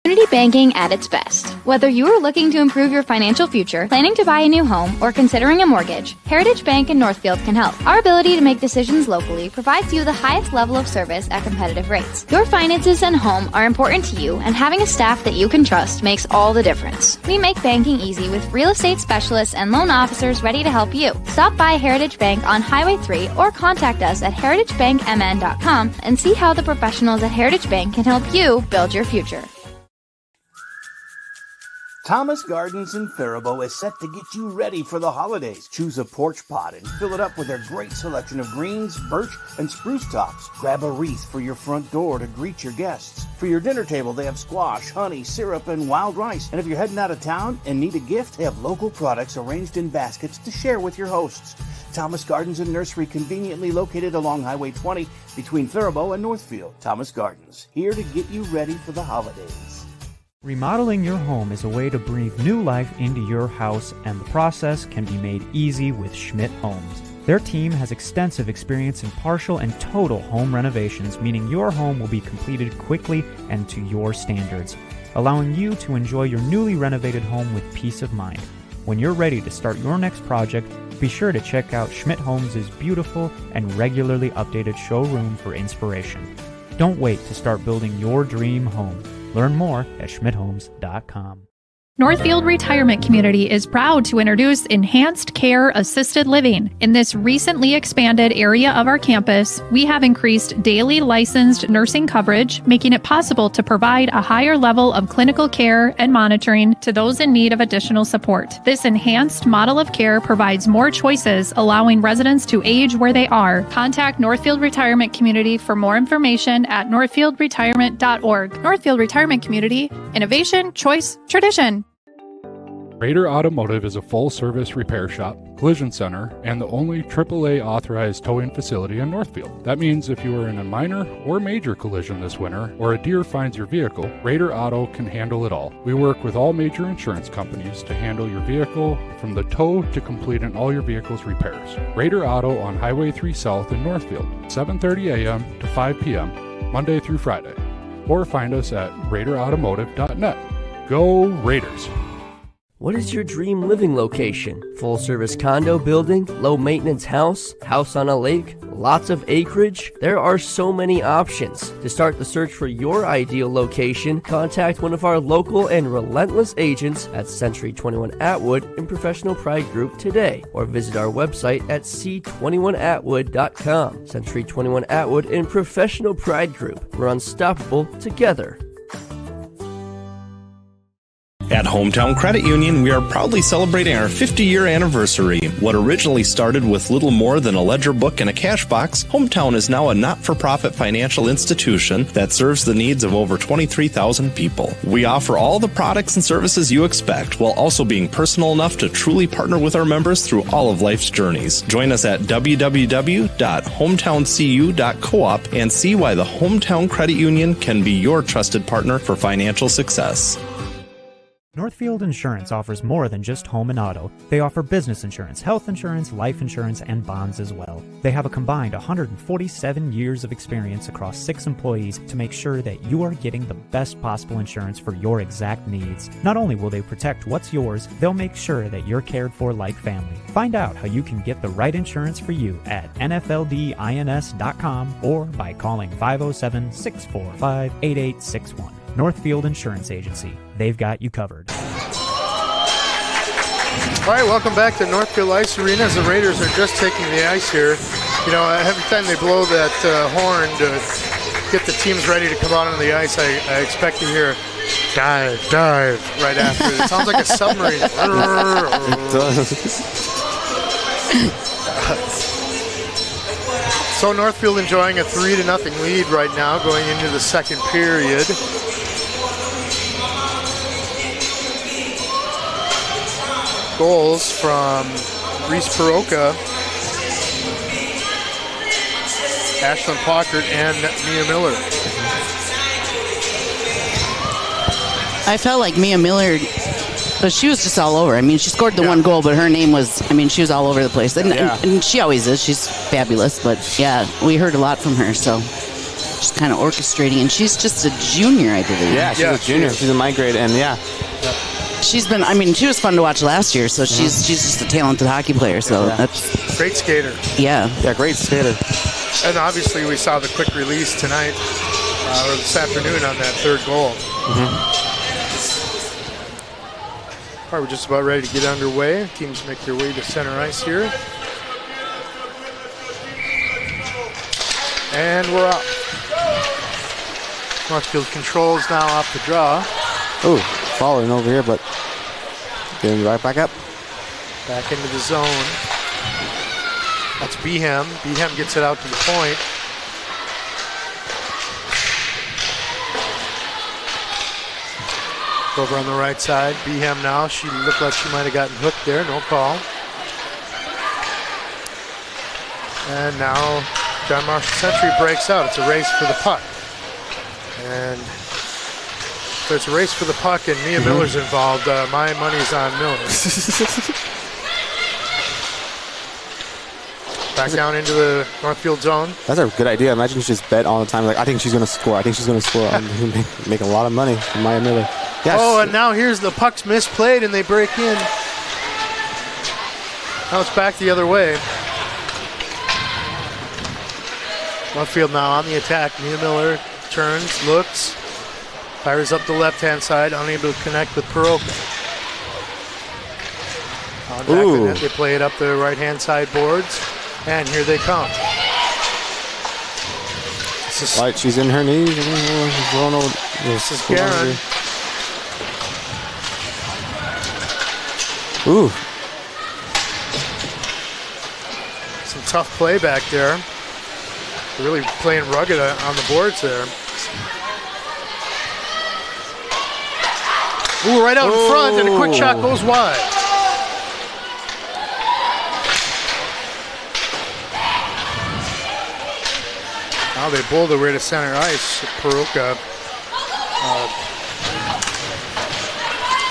Community banking at its best. Whether you are looking to improve your financial future, planning to buy a new home, or considering a mortgage, Heritage Bank in Northfield can help. Our ability to make decisions locally provides you the highest level of service at competitive rates. Your finances and home are important to you, and having a staff that you can trust makes all the difference. We make banking easy with real estate specialists and loan officers ready to help you. Stop by Heritage Bank on Highway 3 or contact us at heritagebankmn.com and see how the professionals at Heritage Bank can help you build your future. Thomas Gardens in Faribault is set to get you ready for the holidays. Choose a porch pot and fill it up with their great selection of greens, birch, and spruce tops. Grab a wreath for your front door to greet your guests. For your dinner table, they have squash, honey, syrup, and wild rice. And if you're heading out of town and need a gift, they have local products arranged in baskets to share with your hosts. Thomas Gardens and Nursery, conveniently located along Highway 20 between Faribault and Northfield. Thomas Gardens, here to get you ready for the holidays. Remodeling your home is a way to breathe new life into your house, and the process can be made easy with Schmidt Homes. Their team has extensive experience in partial and total home renovations, meaning your home will be completed quickly and to your standards, allowing you to enjoy your newly renovated home with peace of mind. When you're ready to start your next project, be sure to check out Schmidt Homes' beautiful and regularly updated showroom for inspiration. Don't wait to start building your dream home. Learn more at schmidthomes.com. Northfield Retirement Community is proud to introduce Enhanced Care Assisted Living. In this recently expanded area of our campus, we have increased daily licensed nursing coverage, making it possible to provide a higher level of clinical care and monitoring to those in need of additional support. This enhanced model of care provides more choices, allowing residents to age where they are. Contact Northfield Retirement Community for more information at northfieldretirement.org. Northfield Retirement Community, innovation, choice, tradition. Raider Automotive is a full-service repair shop, collision center, and the only AAA authorized towing facility in Northfield. That means if you are in a minor or major collision this winter, or a deer finds your vehicle, Raider Auto can handle it all. We work with all major insurance companies to handle your vehicle from the tow to completing all your vehicle's repairs. Raider Auto on Highway 3 South in Northfield, 7:30 a.m. to 5 p.m., Monday through Friday. Or find us at RaiderAutomotive.net. Go Raiders! What is your dream living location? Full service condo building, low maintenance house, house on a lake, lots of acreage? There are so many options. To start the search for your ideal location, contact one of our local and relentless agents at Century 21 Atwood and Professional Pride Group today, or visit our website at c21atwood.com. Century 21 Atwood and Professional Pride Group. We're unstoppable together. At Hometown Credit Union, we are proudly celebrating our 50-year anniversary. What originally started with little more than a ledger book and a cash box, Hometown is now a not-for-profit financial institution that serves the needs of over 23,000 people. We offer all the products and services you expect, while also being personal enough to truly partner with our members through all of life's journeys. Join us at www.hometowncu.coop and see why the Hometown Credit Union can be your trusted partner for financial success. Northfield Insurance offers more than just home and auto. They offer business insurance, health insurance, life insurance, and bonds as well. They have a combined 147 years of experience across 6 employees to make sure that you are getting the best possible insurance for your exact needs. Not only will they protect what's yours, they'll make sure that you're cared for like family. Find out how you can get the right insurance for you at nfldins.com or by calling 507-645-8861. Northfield Insurance Agency. They've got you covered. All right, welcome back to Northfield Ice Arena as the Raiders are just taking the ice here. You know, every time they blow that horn to get the teams ready to come out on the ice, I expect to hear dive, dive right after. It sounds like a submarine. It does. So Northfield enjoying a 3-0 lead right now going into the second period. Goals from Reese Peroka, Ashlyn Pockert, and Mia Miller. I felt like Mia Miller, but she was just all over. I mean, she scored the one goal, but her name was, I mean, she was all over the place. And she always is. She's fabulous. But, yeah, we heard a lot from her. So she's kind of orchestrating. And she's just a junior, I believe. Yeah, she's a junior. She's in my grade. And, she's been, I mean, she was fun to watch last year. So she's just a talented hockey player. So that's great skater. Yeah. Yeah, great skater. And obviously we saw the quick release tonight, or this afternoon on that third goal. All right, we're just about ready to get underway. Teams make their way to center ice here. And we're up. Northfield controls now off the draw. Ooh, falling over here, but getting right back up. Back into the zone. That's Behem. Behem gets it out to the point. Over on the right side, Behem now. She looked like she might have gotten hooked there. No call. And now John Marshall Century breaks out. It's a race for the puck. And if there's a race for the puck and Mia Miller's involved, my money's on Miller. Back down into the Northfield zone. That's a good idea. Imagine you just bet all the time. Like, I think she's going to score. I think she's going to score. make a lot of money from Maya Miller. Yes. Oh, and now here's the puck's misplayed and they break in. Now it's back the other way. Northfield now on the attack. Mia Miller turns, looks, fires up the left-hand side, unable to connect with Peroka. Contact the net. They play it up the right-hand side boards. And here they come. Like she's in her knees. This is Garen. Ooh. Some tough play back there. They're really playing rugged on the boards there. Ooh, right out in front, and a quick shot goes wide. Now they bowl their way to center ice. Peruka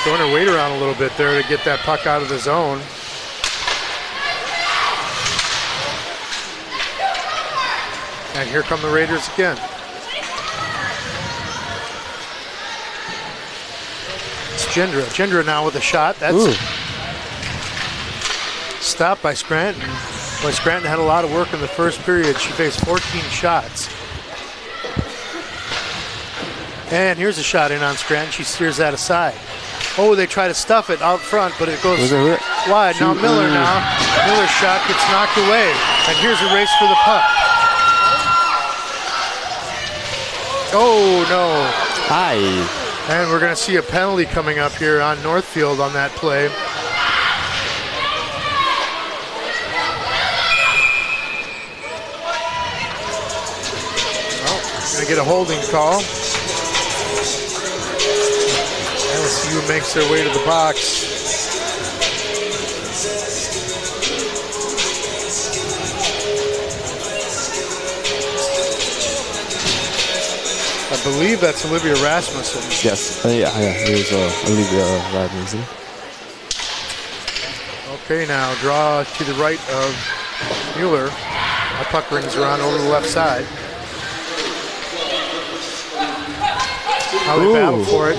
throwing her weight around a little bit there to get that puck out of the zone. And here come the Raiders again. It's Gendra. Gendra now with a shot. That's stopped by Scranton. Boy, Scranton had a lot of work in the first period. She faced 14 shots. And here's a shot in on Scranton. She steers that aside. Oh, they try to stuff it out front, but it goes wide. Now Miller Miller's shot gets knocked away. And here's a race for the puck. Oh, no. Hi. And we're going to see a penalty coming up here on Northfield on that play. Going to get a holding call. And we'll see who makes their way to the box. I believe that's Olivia Rasmussen. Yes. Yeah. It was Olivia Rasmussen. Okay, now draw to the right of Mueller. That puck rings around over the left side. How they battle for it.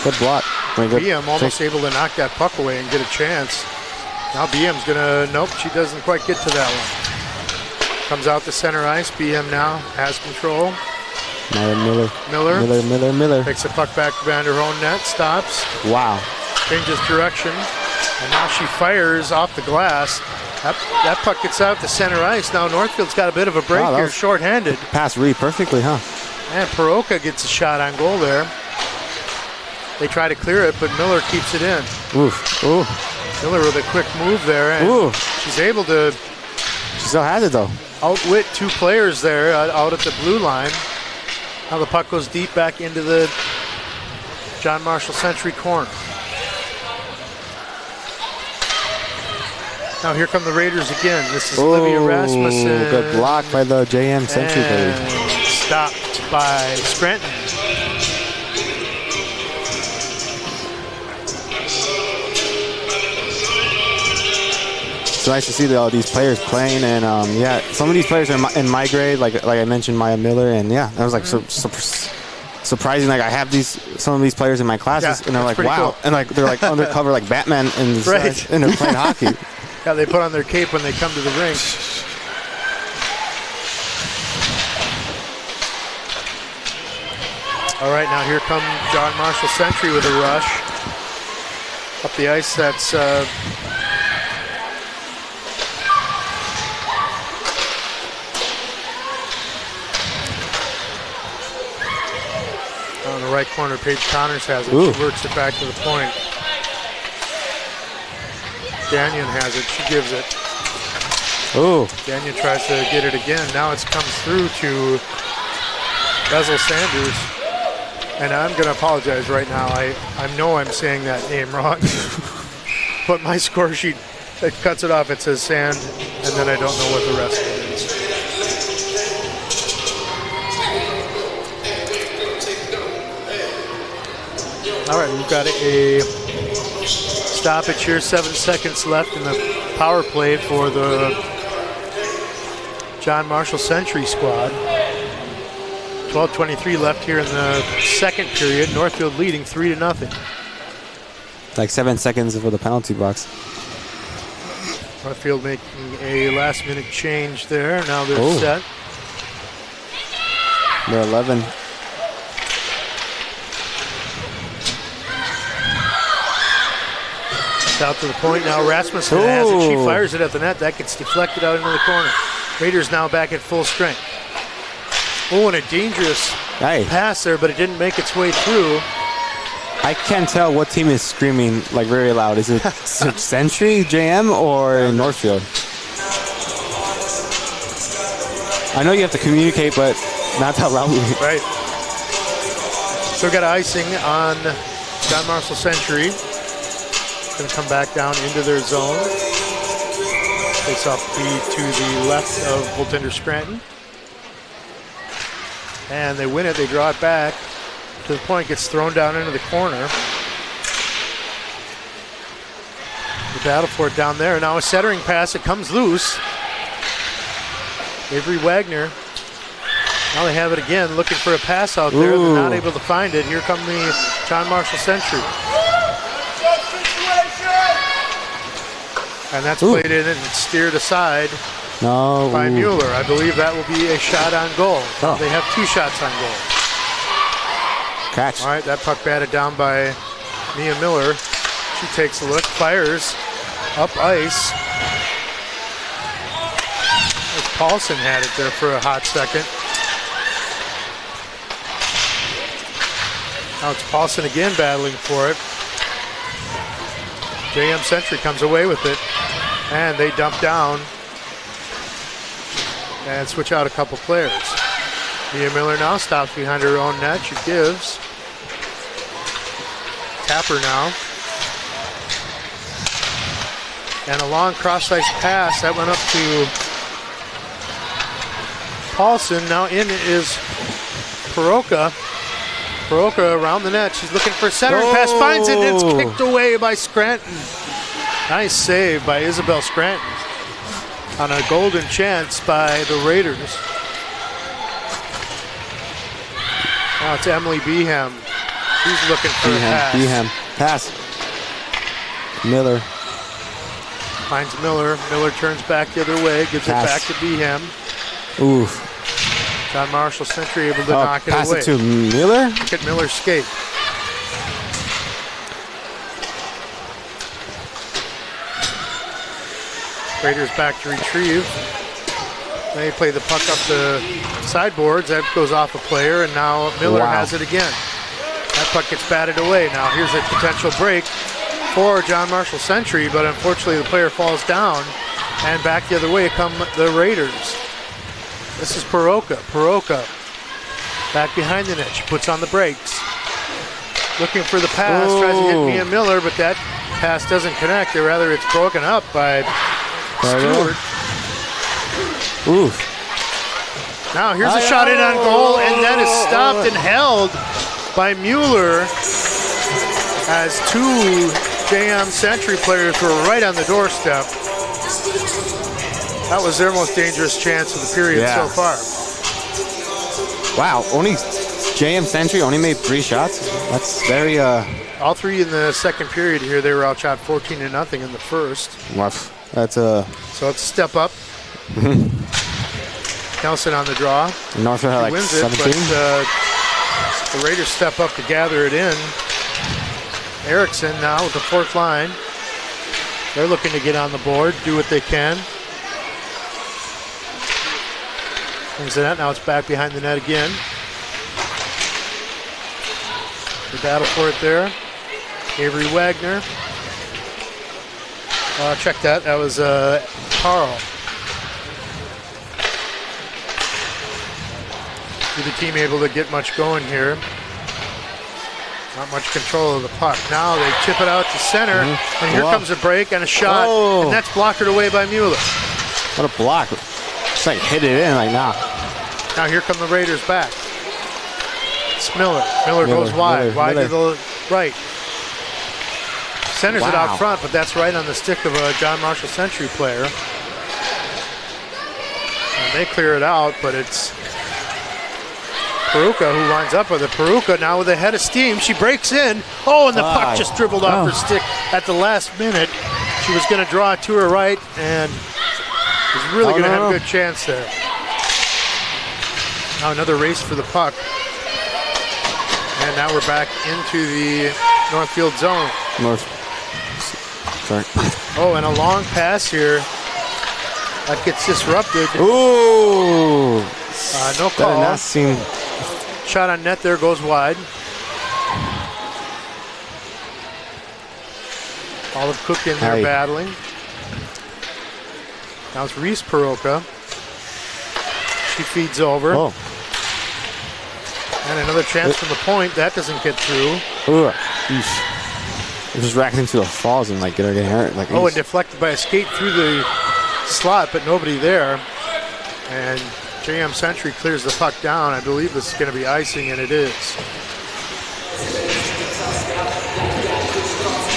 Good block. BM almost able to knock that puck away and get a chance. Now BM's gonna, nope, she doesn't quite get to that one. Comes out to center ice. BM now has control. Miller. Takes the puck back behind her own net, stops. Wow. Changes direction. And now she fires off the glass. That puck gets out to center ice. Now Northfield's got a bit of a break here, shorthanded. Pass read perfectly, huh? And Peroka gets a shot on goal there. They try to clear it, but Miller keeps it in. Oof. Ooh. Miller with a quick move there, and she's able to. She still has it though. Outwit two players there out at the blue line. Now the puck goes deep back into the John Marshall Century corner. Now here come the Raiders again. This is Olivia Rasmussen. Good block by the JM Century player. Stopped by Scranton. It's nice to see all these players playing, and yeah, some of these players are in my grade, like I mentioned, Maya Miller, and yeah, that was like surprising. Like I have some of these players in my classes, and they're like, wow, cool. And like they're like undercover like Batman, and and they're playing hockey. Yeah, they put on their cape when they come to the rink. All right, now here come John Marshall Century with a rush up the ice. That's on the right corner. Paige Connors has it. She works it back to the point. Gagnon has it. She gives it. Gagnon tries to get it again. Now it comes through to Bezel Sanders. And I'm going to apologize right now. I know I'm saying that name wrong. But my score sheet, it cuts it off. It says Sand, and then I don't know what the rest of it is. All right, we've got a stoppage here. 7 seconds left in the power play for the John Marshall Century squad. 12:23 left here in the second period. Northfield leading 3-0. Like 7 seconds for the penalty box. Northfield making a last-minute change there. Now they're set. They're 11. out to the point now. Rasmussen has it. She fires it at the net. That gets deflected out into the corner. Raiders now back at full strength. Oh, and a dangerous pass there, but it didn't make its way through. I can't tell what team is screaming like very loud. Is it Century, JM, or Northfield? I know you have to communicate, but not that loudly. Right. So we got icing on John Marshall Century. Going to come back down into their zone. Face off B to the left of Boltender Scranton. And they win it. They draw it back to the point. Gets thrown down into the corner. The battle for it down there. Now a centering pass. It comes loose. Avery Wagner. Now they have it again, looking for a pass out there. They're not able to find it. Here come the John Marshall Century. And that's played in and steered aside by Mueller. I believe that will be a shot on goal. They have 2 shots on goal. Catch. All right, that puck batted down by Mia Miller. She takes a look, fires up ice. Paulson had it there for a hot second. Now it's Paulson again battling for it. JM Century comes away with it, and they dump down and switch out a couple players. Mia Miller now stops behind her own net. She gives. Tapper now. And a long cross-ice pass that went up to Paulson. Now in is Paroka. Paroka around the net. She's looking for a centering pass. Finds it. It's kicked away by Scranton. Nice save by Isabel Scranton on a golden chance by the Raiders. Now it's Emily Beeham. She's looking for a pass. Beeham. Pass. Miller. Finds Miller. Miller turns back the other way. Gives it back to Beeham. Oof. John Marshall Century able to knock it away. Pass it to Miller? Look at Miller's skate. Raiders back to retrieve. They play the puck up the sideboards. That goes off a player, and now Miller has it again. That puck gets batted away. Now here's a potential break for John Marshall Century, but unfortunately the player falls down, and back the other way come the Raiders. This is Paroka. Paroka back behind the net. She puts on the brakes. Looking for the pass. Tries to hit Mia Miller, but that pass doesn't connect. Or rather, it's broken up by Stewart. Oof. Now here's a shot in on goal, and that is stopped and held by Mueller as 2 JM Century players were right on the doorstep. That was their most dangerous chance of the period so far. Wow, only JM Century only made 3 shots. That's very all 3 in the second period here. They were outshot 14-0 in the first. rough. That's a so it's a step up. Nelson on the draw. Northfield had like wins 17. It, but the Raiders step up to gather it in. Erickson now with the 4th line. They're looking to get on the board, do what they can. Brings the net. Now it's back behind the net again. The battle for it there. Avery Wagner. Check that. That was Carl. Is the team able to get much going here? Not much control of the puck. Now they chip it out to center, and here comes a break and a shot, and that's blockered away by Mueller. What a block. It's like hit it in, like nah. Now here come the Raiders back. It's Miller. Miller goes wide to the right. Centers it out front, but that's right on the stick of a John Marshall Century player. And they clear it out, but it's Peruka who winds up with it. Peruka now with a head of steam. She breaks in. Oh, and the puck just dribbled off her stick at the last minute. She was going to draw it to her right, and was really going to have a good chance there. Now another race for the puck. And now we're back into the Northfield zone. start. Oh, and a long pass here. That gets disrupted. Ooh. No That call. did not seem... Shot on net there goes wide. Olive Cook in there battling. Now it's Reese Peroka. She feeds over. Oh. And another chance from the point. That doesn't get through. Ooh. Just racking into the falls and like getting hurt. Like, and deflected by a skate through the slot, but nobody there. And JM Century clears the puck down. I believe this is going to be icing, and it is.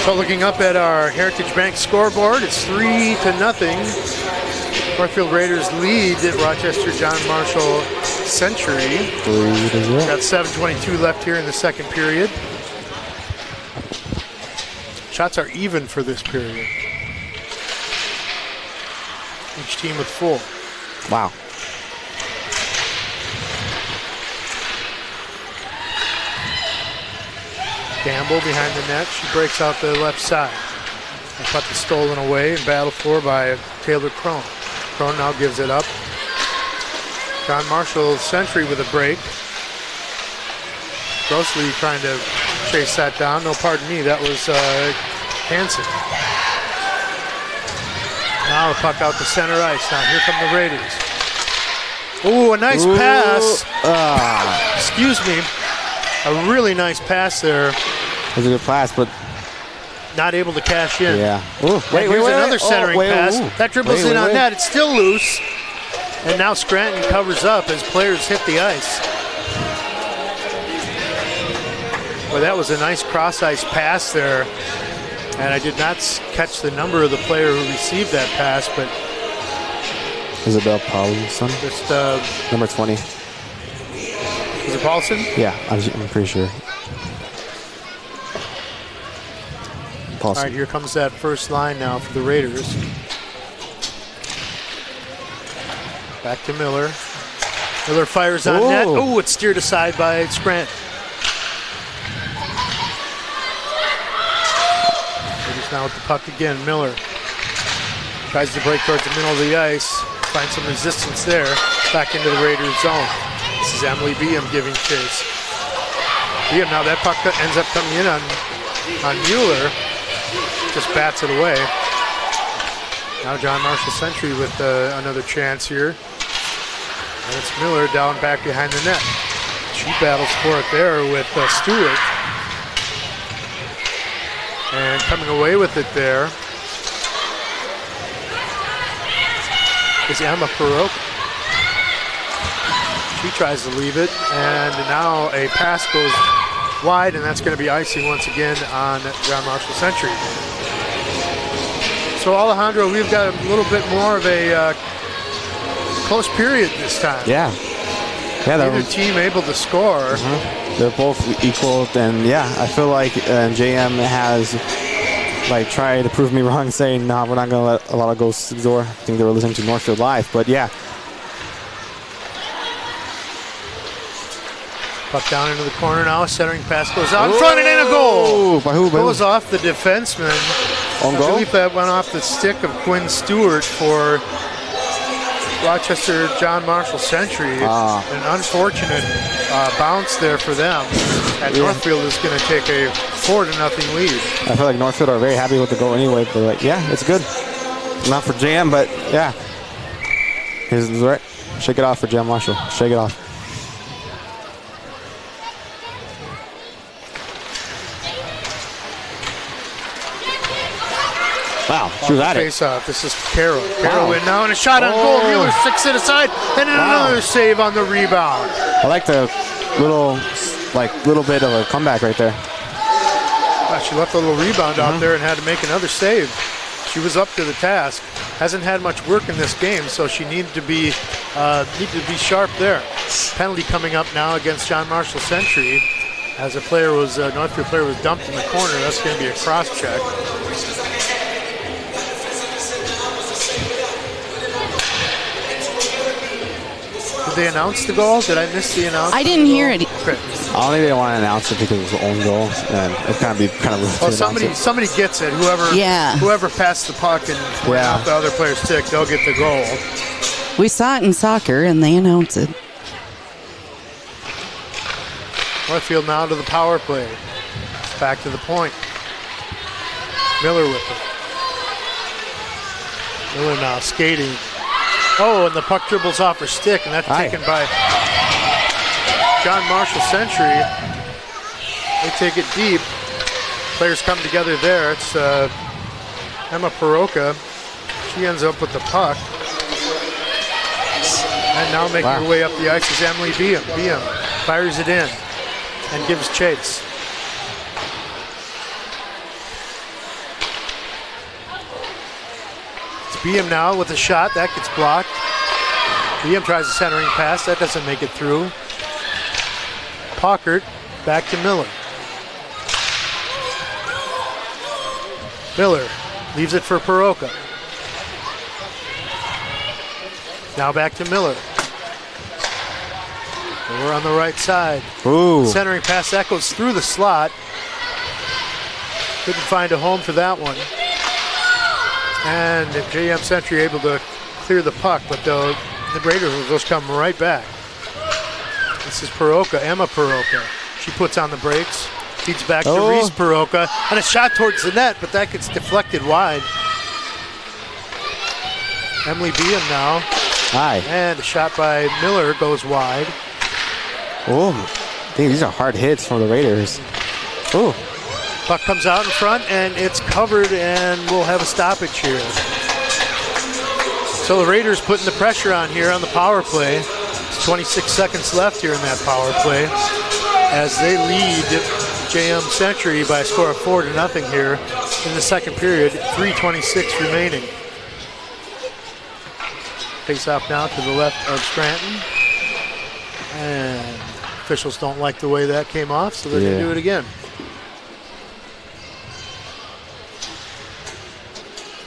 So looking up at our Heritage Bank scoreboard, it's 3-0. Northfield Raiders lead at Rochester John Marshall Century. Got 7:22 left here in the second period. Shots are even for this period. Each team with 4. Wow. Gamble behind the net. She breaks out the left side. The puck is stolen away and battled for by Taylor Crone. Crone now gives it up. John Marshall Century with a break. Grossly trying to chase that down. No, pardon me, that was Hansen. Now the puck out to center ice. Now here come the Raiders. Ooh, a nice pass. Excuse me. A really nice pass there. It was a good pass, but not able to cash in. Yeah. Ooh, Here's another centering pass. Ooh. That dribbles in on net. It's still loose. And now Scranton covers up as players hit the ice. Well, that was a nice cross-ice pass there. And I did not catch the number of the player who received that pass, but Isabel Paulson. Just number 20. Is it Paulson? Yeah, I'm pretty sure. All right, here comes that first line now for the Raiders. Back to Miller. Miller fires on net. Oh, it's steered aside by Scranton. Raiders now with the puck again. Miller tries to break towards the middle of the ice. Finds some resistance there. Back into the Raiders zone. This is Emily Beam giving chase. Beam, now that puck ends up coming in on Mueller. Just bats it away. Now John Marshall Century with another chance here. And it's Miller down back behind the net. She battles for it there with Stewart. And coming away with it there is Emma Peroka. She tries to leave it, and now a pass goes wide, and that's going to be icing once again on John Marshall Century. So Alejandro, we've got a little bit more of a close period this time. Yeah. Neither team able to score. They're both equal, and yeah, I feel like JM has like tried to prove me wrong, saying, "No, we're not going to let a lot of goals score." I think they were listening to Northfield Live, but yeah. Puck down into the corner now. A centering pass goes out in front and in a goal. By who? Goes off the defenseman. On I goal? believe that went off the stick of Quinn Stewart for Rochester John Marshall Century. An unfortunate bounce there for them. And Northfield is going to take a 4-0 lead. I feel like Northfield are very happy with the goal anyway, but like, yeah, it's good. Not for JM, but yeah. He's right. Shake it off for JM Marshall. Shake it off. Wow, she was at it. Face off. This is Carroll. Carroll in now and a shot on goal. Mueller sticks it aside and another save on the rebound. I like the little bit of a comeback right there. Wow, she left a little rebound out there and had to make another save. She was up to the task. Hasn't had much work in this game, so she needed to be sharp there. Penalty coming up now against John Marshall Century. As a player was Northfield player was dumped in the corner. That's going to be a cross check. Did they announce the goal? Did I miss the announcement? I didn't hear it. Okay. I don't think they want to announce it because it was an own goal, and it kind of rude to announce it. Somebody gets it. Whoever passed the puck and went off the other player's stick, they'll get the goal. We saw it in soccer, and they announce it. Northfield now to the power play. Back to the point. Miller with it. Miller now skating. Oh, and the puck dribbles off her stick, and that's taken by John Marshall Century. They take it deep. Players come together there. It's Emma Paroka. She ends up with the puck. And now making her way up the ice is Emily Beam. Beam fires it in and gives chase. It's Beam now with a shot. That gets blocked. Beam tries a centering pass. That doesn't make it through. Pockert back to Miller. Miller leaves it for Paroka. Now back to Miller. We're on the right side. Ooh. Centering pass that goes through the slot. Couldn't find a home for that one. And JM Century able to clear the puck, but the Raiders will just come right back. This is Paroka, Emma Paroka. She puts on the brakes, feeds back to Reese Paroka, and a shot towards the net, but that gets deflected wide. Emily Beam now. Hi. And a shot by Miller goes wide. Oh, these are hard hits from the Raiders. Oh. Puck comes out in front, and it's covered, and we'll have a stoppage here. So the Raiders putting the pressure on here on the power play. It's 26 seconds left here in that power play as they lead JM Century by a score of 4-0 here in the second period. 3:26 remaining. Face off now to the left of Scranton. And officials don't like the way that came off, so they're going to do it again.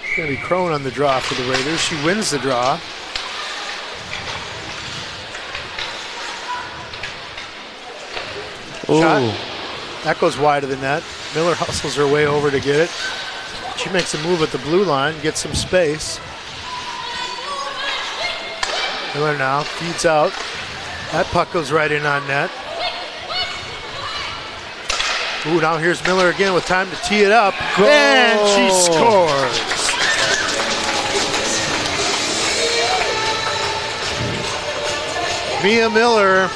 It's going to be Crone on the draw for the Raiders. She wins the draw. Shot. That goes wide of the net. Miller hustles her way over to get it. She makes a move at the blue line, gets some space. Miller now feeds out. That puck goes right in on net. Ooh, now here's Miller again with time to tee it up. Goal. And she scores. Mia Miller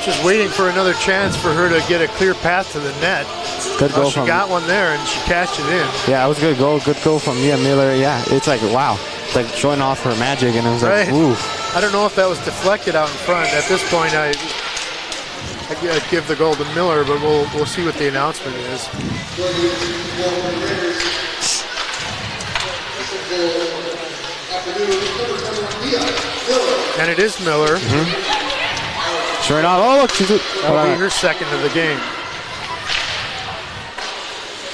just waiting for another chance for her to get a clear path to the net. Good goal. She got one there and she cashed it in. Yeah, it was a good goal. Good goal from Mia Miller. Yeah, it's like, wow. It's like showing off her magic, and it was like, ooh. I don't know if that was deflected out in front. At this point, I'd give the goal to Miller, but we'll see what the announcement is. And it is Miller. Mm-hmm. Sure enough. Oh, look, that'll be her second of the game.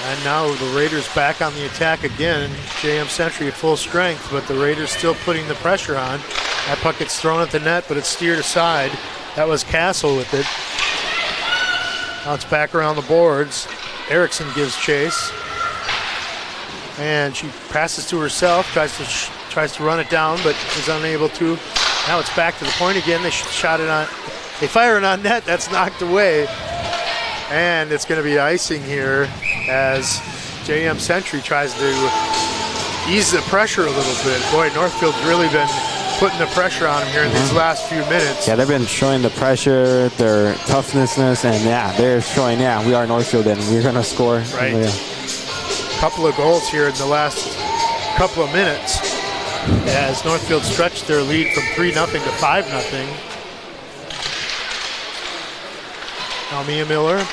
And now the Raiders back on the attack again. JM Century at full strength, but the Raiders still putting the pressure on. That puck gets thrown at the net, but it's steered aside. That was Castle with it. Now it's back around the boards. Erickson gives chase. And she passes to herself, tries to run it down, but is unable to. Now it's back to the point again. They fire it on net. That's knocked away. And it's going to be icing here as JM Century tries to ease the pressure a little bit. Boy, Northfield's really been putting the pressure on them here in these last few minutes. Yeah, they've been showing the pressure, their toughness, and they're showing, we are Northfield and we're going to score. Right. A couple of goals here in the last couple of minutes as Northfield stretched their lead from 3-0 to 5-0. Now Mia Miller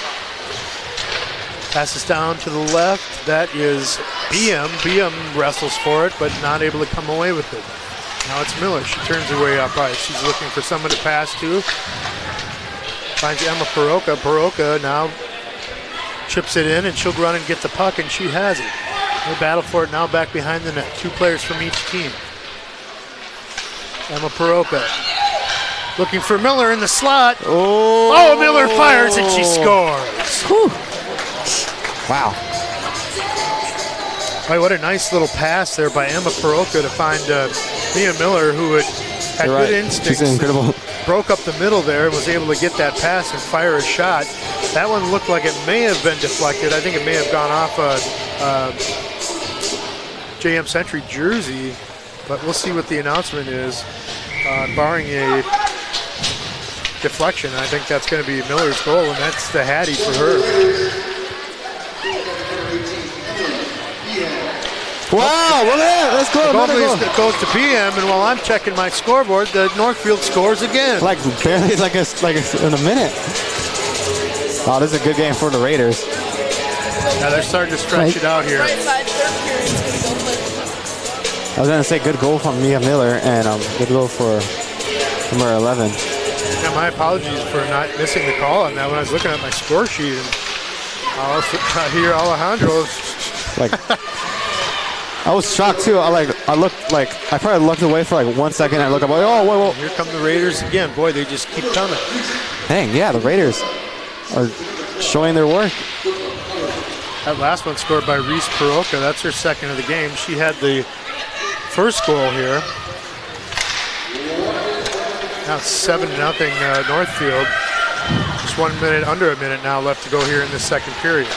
passes down to the left. That is Beam. Beam wrestles for it, but not able to come away with it. Now it's Miller. She turns her way up ice. She's looking for someone to pass to. Finds Emma Paroka. Paroka now chips it in, and she'll run and get the puck, and she has it. They battle for it now back behind the net. 2 players from each team. Emma Paroka Looking for Miller in the slot. Oh, Miller fires and she scores. Whew. Wow. Boy, what a nice little pass there by Emma Peroka to find Mia Miller, who had You're right. good instincts. She's incredible. Broke up the middle there and was able to get that pass and fire a shot. That one looked like it may have been deflected. I think it may have gone off a JM Century jersey, but we'll see what the announcement is. Barring a deflection, I think that's going to be Miller's goal, and that's the Hattie for her. Wow, well, yeah, let's go. It goes to PM, and while I'm checking my scoreboard, the Northfield scores again. Like barely, like in a minute. Oh, this is a good game for the Raiders. Now they're starting to stretch it out here. I was going to say good goal from Mia Miller and good goal for number 11. Yeah, my apologies for not missing the call on that when I was looking at my score sheet. And I hear Alejandro. Like, I was shocked too. I probably looked away for like 1 second. I look up, like, oh, whoa. Here come the Raiders again. Boy, they just keep coming. Dang, yeah, the Raiders are showing their work. That last one scored by Reese Peroka. That's her second of the game. She had the first goal here. Now it's 7-0 Northfield. Just under a minute now left to go here in the second period.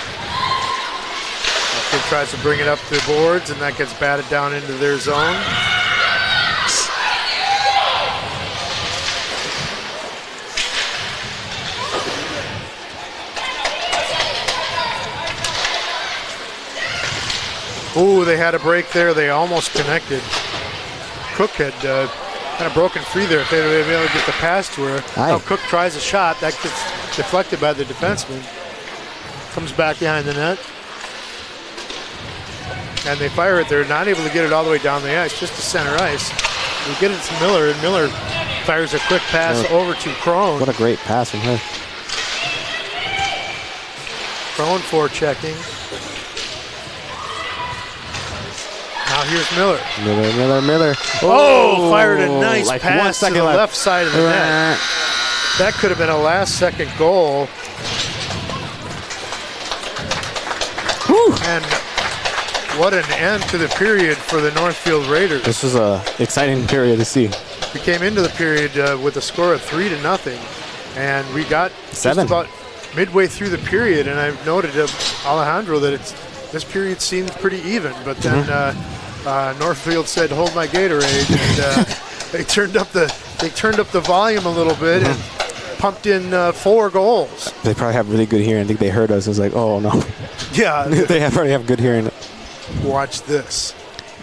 Northfield tries to bring it up the boards, and that gets batted down into their zone. Ooh, they had a break there. They almost connected. Cook had kind of broken free there if they were able to get the pass to her. Now Cook tries a shot. That gets deflected by the defenseman. Comes back behind the net. And they fire it. They're not able to get it all the way down the ice, just to center ice. We get it to Miller, and Miller fires a quick pass over to Crone. What a great pass from her. Crone forechecking. Now here's Miller. Miller. Oh, fired a nice pass to the left. left side of the net. That could have been a last-second goal. Whew. And what an end to the period for the Northfield Raiders. This was an exciting period to see. We came into the period with a score of 3-0, and we got 7. just about midway through the period, and I've noted Alejandro that this period seemed pretty even, but then Northfield said, "Hold my Gatorade," and they turned up the volume a little bit and pumped in 4 goals. They probably have really good hearing. I think they heard us. It was like, oh no. Yeah, they probably have good hearing. Watch this.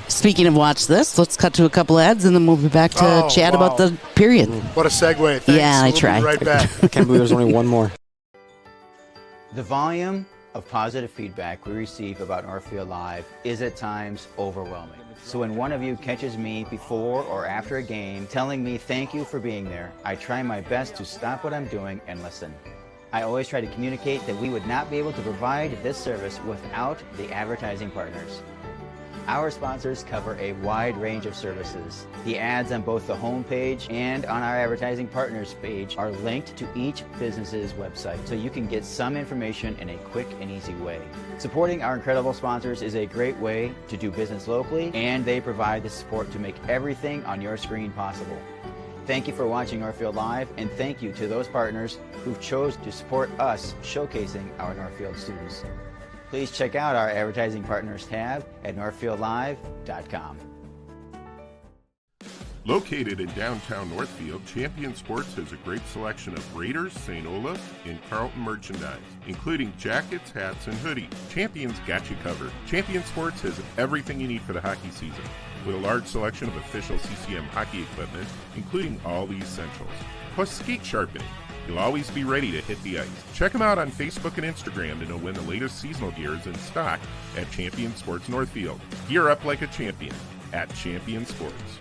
Speaking of watch this, let's cut to a couple ads and then we'll be back to chat about the period. What a segue. Thanks. Yeah, we'll I tried. Be right back. I can't believe there's only one more. The volume of positive feedback we receive about Northfield Live is at times overwhelming. So when one of you catches me before or after a game telling me thank you for being there, I try my best to stop what I'm doing and listen. I always try to communicate that we would not be able to provide this service without the advertising partners. Our sponsors cover a wide range of services. The ads on both the homepage and on our advertising partners page are linked to each business's website, so you can get some information in a quick and easy way. Supporting our incredible sponsors is a great way to do business locally, and they provide the support to make everything on your screen possible. Thank you for watching Northfield Live, and thank you to those partners who chose to support us showcasing our Northfield students. Please check out our advertising partners tab at northfieldlive.com. Located in downtown Northfield, Champion Sports has a great selection of Raiders, St. Olaf, and Carlton merchandise, including jackets, hats, and hoodies. Champion's got you covered. Champion Sports has everything you need for the hockey season, with a large selection of official CCM hockey equipment, including all the essentials, plus skate sharpening. You'll always be ready to hit the ice. Check them out on Facebook and Instagram to know when the latest seasonal gear is in stock at Champion Sports Northfield. Gear up like a champion at Champion Sports.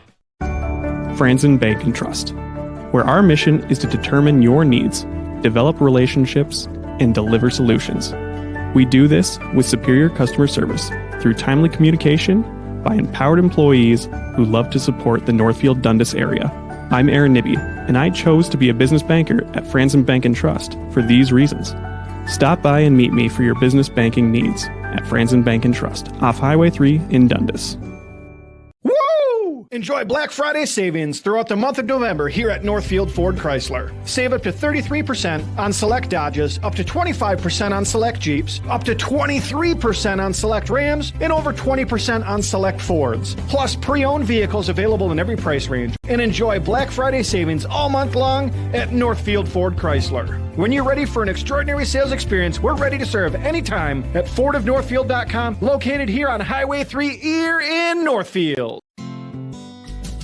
Franzen Bank and Trust, where our mission is to determine your needs, develop relationships, and deliver solutions. We do this with superior customer service through timely communication by empowered employees who love to support the Northfield Dundas area. I'm Aaron Nibby, and I chose to be a business banker at Franzen Bank and Trust for these reasons. Stop by and meet me for your business banking needs at Franzen Bank and Trust, off Highway 3 in Dundas. Woo! Enjoy Black Friday savings throughout the month of November here at Northfield Ford Chrysler. Save up to 33% on select Dodges, up to 25% on select Jeeps, up to 23% on select Rams, and over 20% on select Fords. Plus pre-owned vehicles available in every price range. And enjoy Black Friday savings all month long at Northfield Ford Chrysler. When you're ready for an extraordinary sales experience, we're ready to serve anytime at FordofNorthfield.com, located here on Highway 3 here in Northfield.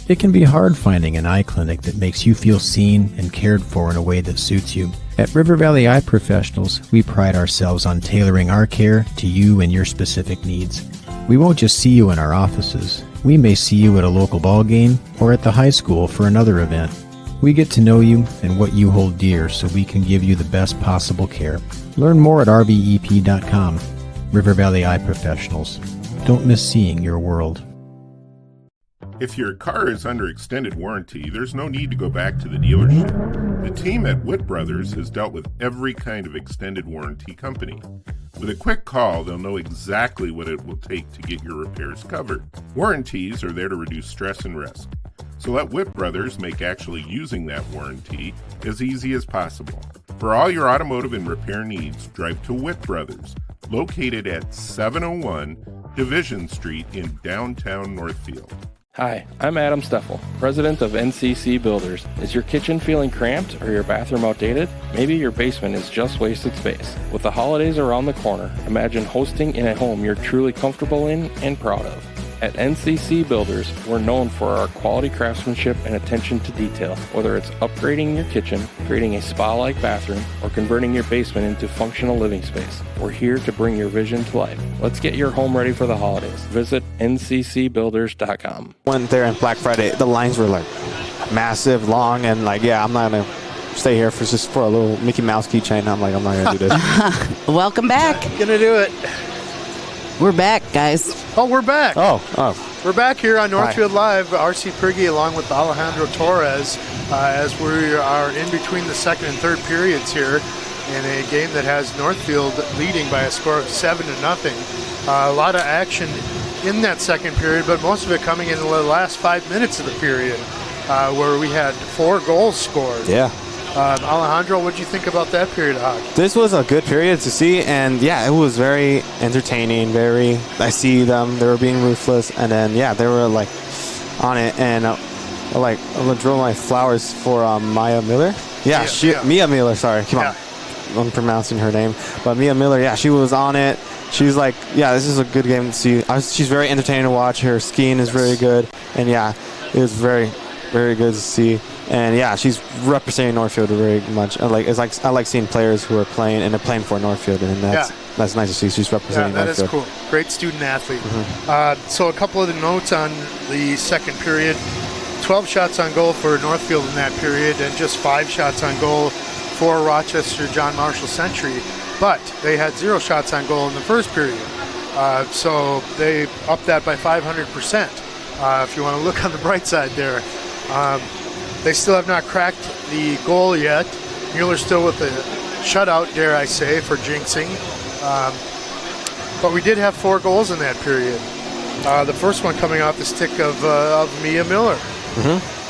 It can be hard finding an eye clinic that makes you feel seen and cared for in a way that suits you. At River Valley Eye Professionals, we pride ourselves on tailoring our care to you and your specific needs. We won't just see you in our offices. We may see you at a local ball game or at the high school for another event. We get to know you and what you hold dear so we can give you the best possible care. Learn more at rvep.com. River Valley Eye Professionals. Don't miss seeing your world. If your car is under extended warranty, there's no need to go back to the dealership. The team at Witt Brothers has dealt with every kind of extended warranty company. With a quick call, they'll know exactly what it will take to get your repairs covered. Warranties are there to reduce stress and risk. So let Witt Brothers make actually using that warranty as easy as possible. For all your automotive and repair needs, drive to Witt Brothers, located at 701 Division Street in downtown Northfield. Hi, I'm Adam Steffel, president of NCC Builders. Is your kitchen feeling cramped or your bathroom outdated? Maybe your basement is just wasted space. With the holidays around the corner, imagine hosting in a home you're truly comfortable in and proud of. At NCC Builders, we're known for our quality craftsmanship and attention to detail. Whether it's upgrading your kitchen, creating a spa-like bathroom, or converting your basement into functional living space, we're here to bring your vision to life. Let's get your home ready for the holidays. Visit nccbuilders.com. Went there on Black Friday, the lines were like massive, long, and like, yeah, I'm not going to stay here for just for a little Mickey Mouse keychain. I'm like, I'm not going to do this. Welcome back. Gonna do it. We're back, guys. Oh, we're back. Oh. We're back here on Northfield Live. R.C. Prigge along with Alejandro Torres as we are in between the second and third periods here in a game that has Northfield leading by a score of 7-0. A lot of action in that second period, but most of it coming in the last 5 minutes of the period where we had 4 goals scored. Yeah. Alejandro, what did you think about that period of hockey? This was a good period to see, and yeah, it was very entertaining. I see them; they were being ruthless, and then yeah, they were like on it, and I'm gonna drill my flowers for Mia Miller. Yeah, Mia Miller. Sorry, come on, I'm pronouncing her name, but Mia Miller. Yeah, she was on it. She's like, yeah, this is a good game to see. She's very entertaining to watch. Her skiing is very good, and yeah, it was very, very good to see. And yeah, she's representing Northfield very much. I like seeing players who are playing and they're playing for Northfield, and that's nice to see. She's representing Northfield. That is cool. Great student athlete. So a couple of the notes on the second period: 12 shots on goal for Northfield in that period, and just 5 shots on goal for Rochester John Marshall Century. But they had 0 shots on goal in the first period, so they upped that by 500%. If you want to look on the bright side there. They still have not cracked the goal yet. Mueller's still with a shutout, dare I say, for jinxing. But we did have 4 goals in that period. The first one coming off the stick of Mia Miller.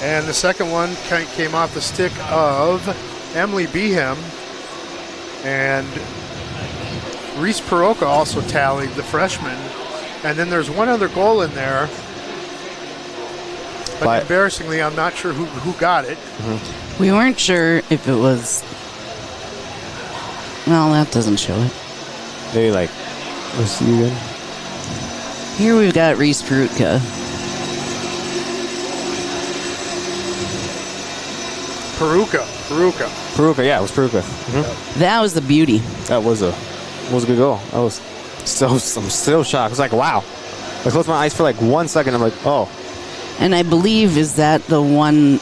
And the second one came off the stick of Emily Behem. And Reese Peroka also tallied, the freshman. And then there's one other goal in there. But embarrassingly, I'm not sure who got it. We weren't sure if it was... Well, that doesn't show it. Maybe let's see again. Here we've got Reese Perutka. Peruka, yeah, it was Peruka. That was the beauty. That was a good goal. I'm still shocked. It's like, wow. I closed my eyes for like 1 second. I'm like, oh. And I believe, is that the one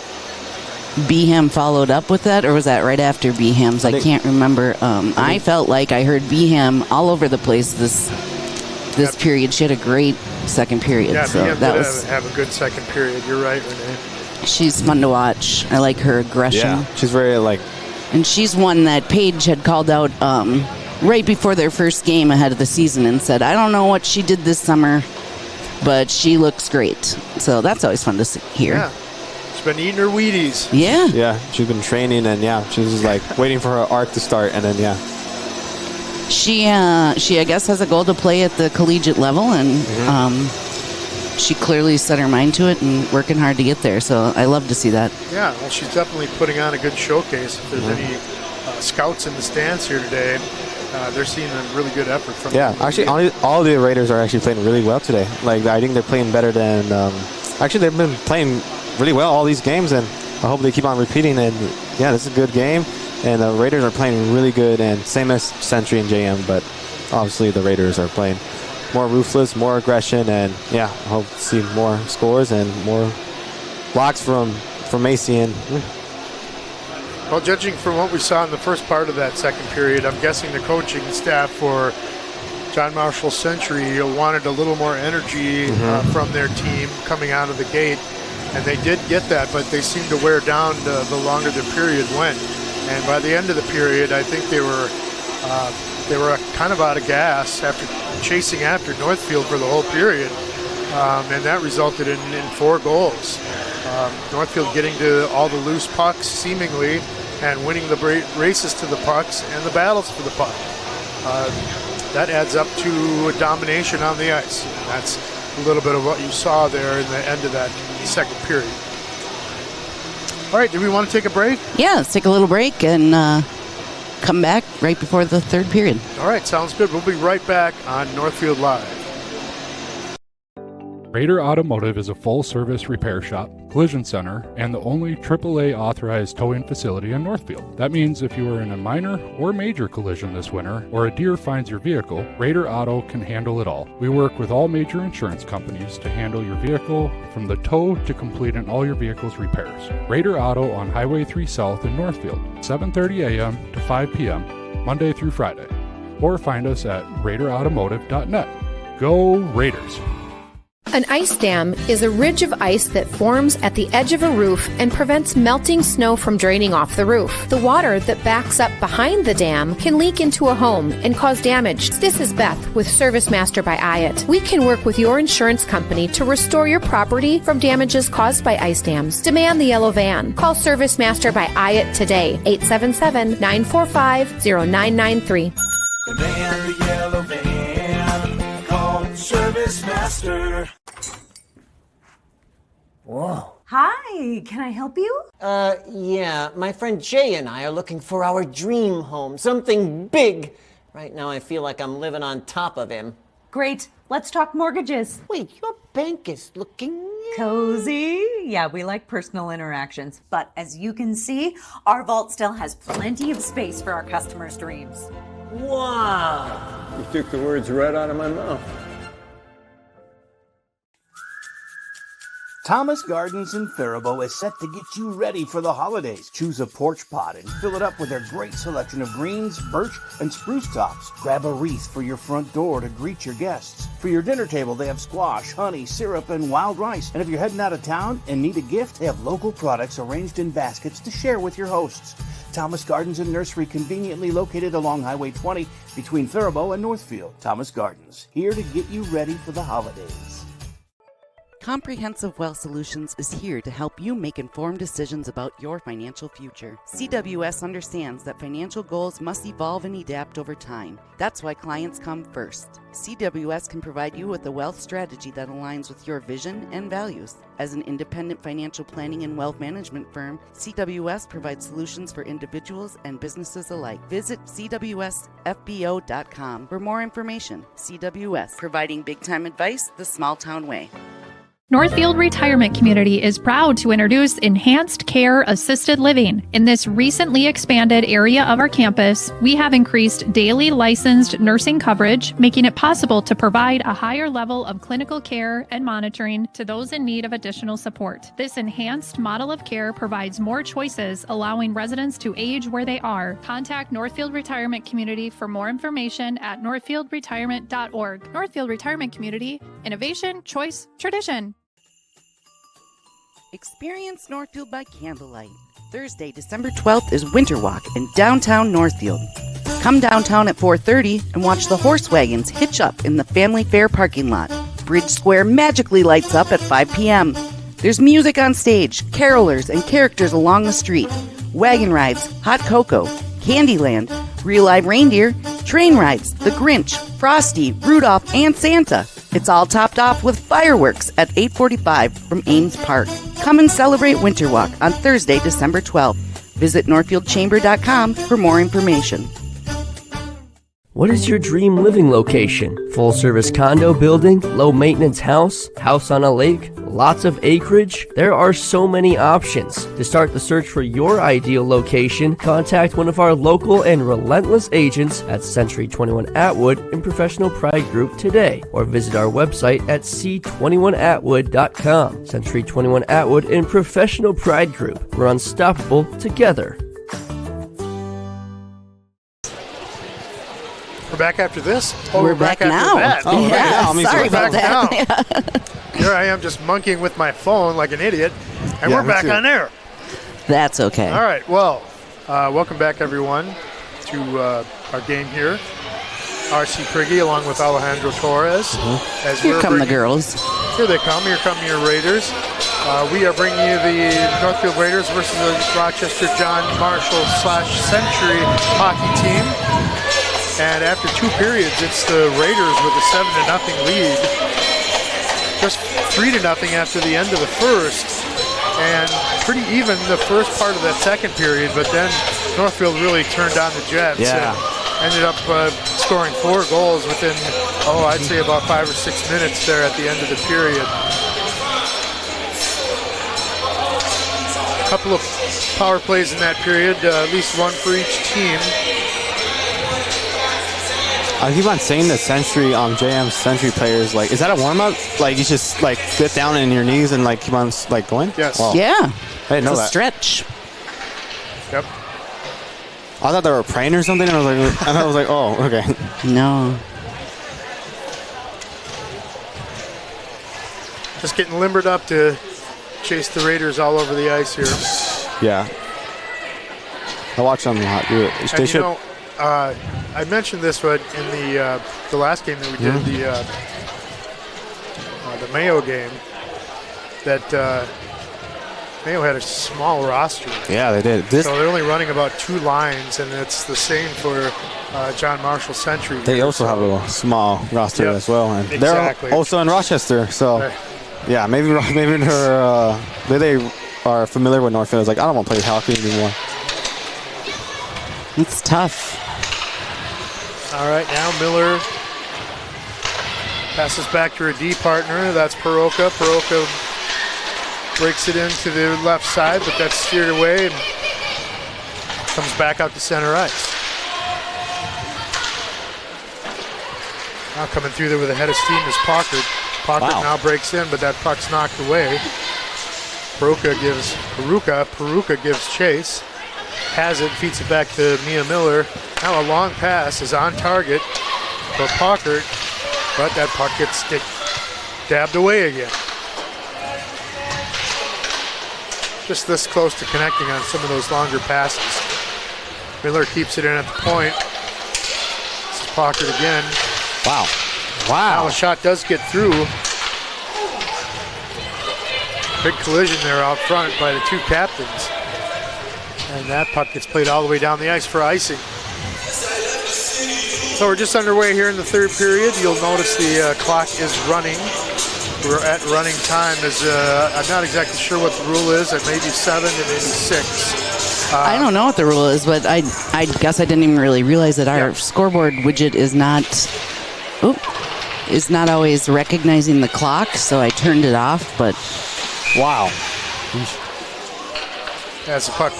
Behem followed up with that, or was that right after Beham's? I can't remember. I felt like I heard Behem all over the place this period. She had a great second period. Yeah, so Behem that did was have a good second period. You're right, Renee. She's fun to watch. I like her aggression. Yeah, she's very And she's one that Paige had called out right before their first game ahead of the season and said, I don't know what she did this summer, but she looks great. So that's always fun to hear. Yeah. She's been eating her Wheaties. Yeah. Yeah, she's been training, and she's just waiting for her arc to start, and then She I guess has a goal to play at the collegiate level, and she clearly set her mind to it and working hard to get there. So I love to see that. Yeah, well, she's definitely putting on a good showcase. If there's any scouts in the stands here today, they're seeing a really good effort from them. Actually, all the Raiders are actually playing really well today. I think they're playing better than actually they've been playing really well all these games, and I hope they keep on repeating. And this is a good game, and the Raiders are playing really good, and same as Century and JM, but obviously the Raiders are playing more ruthless, more aggression, and I hope to see more scores and more blocks from Macy. And well, judging from what we saw in the first part of that second period, I'm guessing the coaching staff for John Marshall Century wanted a little more energy from their team coming out of the gate, and they did get that, but they seemed to wear down the longer the period went. And by the end of the period, I think they were kind of out of gas after chasing after Northfield for the whole period, and that resulted in 4 goals. Northfield getting to all the loose pucks seemingly and winning the races to the pucks and the battles for the puck. That adds up to a domination on the ice. And that's a little bit of what you saw there in the end of that second period. All right, do we want to take a break? Yeah, let's take a little break and come back right before the third period. All right, sounds good. We'll be right back on Northfield Live. Raider Automotive is a full-service repair shop, collision center, and the only AAA authorized towing facility in Northfield. That means if you are in a minor or major collision this winter, or a deer finds your vehicle, Raider Auto can handle it all. We work with all major insurance companies to handle your vehicle from the tow to completing all your vehicle's repairs. Raider Auto on Highway 3 South in Northfield, 7:30 a.m. to 5 p.m., Monday through Friday. Or find us at RaiderAutomotive.net. Go Raiders! An ice dam is a ridge of ice that forms at the edge of a roof and prevents melting snow from draining off the roof. The water that backs up behind the dam can leak into a home and cause damage. This is Beth with Service Master by IAT. We can work with your insurance company to restore your property from damages caused by ice dams. Demand the yellow van. Call Service Master by IAT today, 877-945-0993. Demand the yellow van. Call Service Master. Whoa. Hi, can I help you? Yeah, my friend Jay and I are looking for our dream home, something big. Right now I feel like I'm living on top of him. Great, let's talk mortgages. Wait, your bank is looking cozy. Yeah, we like personal interactions. But as you can see, our vault still has plenty of space for our customers' dreams. Wow. You took the words right out of my mouth. Thomas Gardens in Faribault is set to get you ready for the holidays. Choose a porch pot and fill it up with their great selection of greens, birch, and spruce tops. Grab a wreath for your front door to greet your guests. For your dinner table, they have squash, honey, syrup, and wild rice. And if you're heading out of town and need a gift, they have local products arranged in baskets to share with your hosts. Thomas Gardens and Nursery, conveniently located along Highway 20 between Faribault and Northfield. Thomas Gardens, here to get you ready for the holidays. Comprehensive Wealth Solutions is here to help you make informed decisions about your financial future. CWS understands that financial goals must evolve and adapt over time. That's why clients come first. CWS can provide you with a wealth strategy that aligns with your vision and values. As an independent financial planning and wealth management firm, CWS provides solutions for individuals and businesses alike. Visit CWSFBO.com for more information. CWS, providing big-time advice the small-town way. Northfield Retirement Community is proud to introduce Enhanced Care Assisted Living. In this recently expanded area of our campus, we have increased daily licensed nursing coverage, making it possible to provide a higher level of clinical care and monitoring to those in need of additional support. This enhanced model of care provides more choices, allowing residents to age where they are. Contact Northfield Retirement Community for more information at northfieldretirement.org. Northfield Retirement Community, innovation, choice, tradition. Experience Northfield by candlelight. Thursday, December 12th is Winter Walk in downtown Northfield. Come downtown at 4:30 and watch the horse wagons hitch up in the Family Fair parking lot. Bridge Square magically lights up at 5 p.m. There's music on stage, carolers, and characters along the street. Wagon rides, hot cocoa, Candyland, real live reindeer, train rides, The Grinch, Frosty, Rudolph, and Santa. It's all topped off with fireworks at 8:45 from Ames Park. Come and celebrate Winter Walk on Thursday, December 12th. Visit northfieldchamber.com for more information. What is your dream living location? Full service condo building, low maintenance house, house on a lake, lots of acreage? There are so many options. To start the search for your ideal location, contact one of our local and relentless agents at Century 21 Atwood and Professional Pride Group today, or visit our website at c21atwood.com. Century 21 Atwood and Professional Pride Group. We're unstoppable together. We're back after this? We're back after now. that. Oh, yeah, sorry about that. Here I am just monkeying with my phone like an idiot, and we're back on air. That's okay. All right, well, welcome back, everyone, to our game here. R.C. Prigge along with Alejandro Torres. As Here come the girls. Here they come. Here come your Raiders. We are bringing you the Northfield Raiders versus the Rochester John Marshall / Century hockey team. And after 2 periods, it's the Raiders with a 7-0 lead. Just 3-0 after the end of the first. And pretty even the first part of that second period, but then Northfield really turned on the Jets and ended up scoring 4 goals within, I'd say about 5 or 6 minutes there at the end of the period. A couple of power plays in that period, at least one for each team. I keep on saying the Century, JM Century players, like, is that a warm-up? Like, you just, like, get down in your knees and, like, keep on, like, going? Yes. Wow. Yeah. I didn't know It's a that. stretch. Yep. I thought they were praying or something, and I was like, oh, okay. No. Just getting limbered up to chase the Raiders all over the ice here. Yeah. I watch them a lot do it. They should. I mentioned this but in the last game that we did, the Mayo game, that Mayo had a small roster. Yeah, they did. So they're only running about 2 lines, and it's the same for John Marshall Century. They also have a small roster as well, and exactly. They're also in Rochester. So, yeah, maybe they are familiar with Northfield. It's like, I don't want to play hockey anymore. It's tough. All right, now Miller passes back to her D partner. That's Peroka. Peroka breaks it into the left side, but that's steered away and comes back out to center ice. Now coming through there with a head of steam is Pockard. Pockard now breaks in, but that puck's knocked away. Peruka gives chase. Has it, feeds it back to Mia Miller. Now a long pass is on target for Pockard, but that puck gets dabbed away again. Just this close to connecting on some of those longer passes. Miller keeps it in at the point. This is Pockard again. Wow. Now a shot does get through. Big collision there out front by the 2 captains. And that puck gets played all the way down the ice for icing. So we're just underway here in the 3rd period. You'll notice the clock is running. We're at running time. I'm not exactly sure what the rule is. It may be 7 and maybe 6. I don't know what the rule is, but I guess I didn't even really realize that our scoreboard widget is not always recognizing the clock, so I turned it off, but wow. As the puck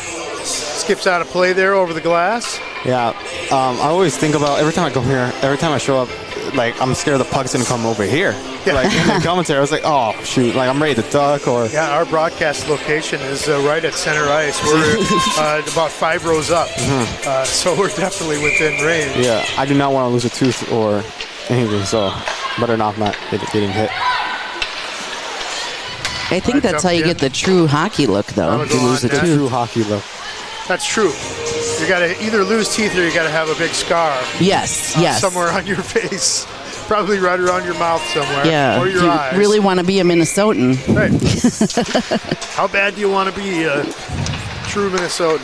skips out of play there over the glass. Yeah, I always think about every time I go here, every time I show up, like, I'm scared the puck's gonna come over here. Yeah. Like, in the commentary, I was like, oh shoot, like, I'm ready to duck or. Yeah, our broadcast location is right at center ice. We're about 5 rows up, so we're definitely within range. Yeah, I do not want to lose a tooth or anything, so better not getting hit. I think that's how you get the true hockey look, though. You lose the true hockey look. That's true. You got to either lose teeth or you got to have a big scar. Yes, yes. Somewhere on your face. Probably right around your mouth somewhere. Yeah. Or your you eyes. really want to be a Minnesotan. Right. How bad do you want to be a true Minnesotan?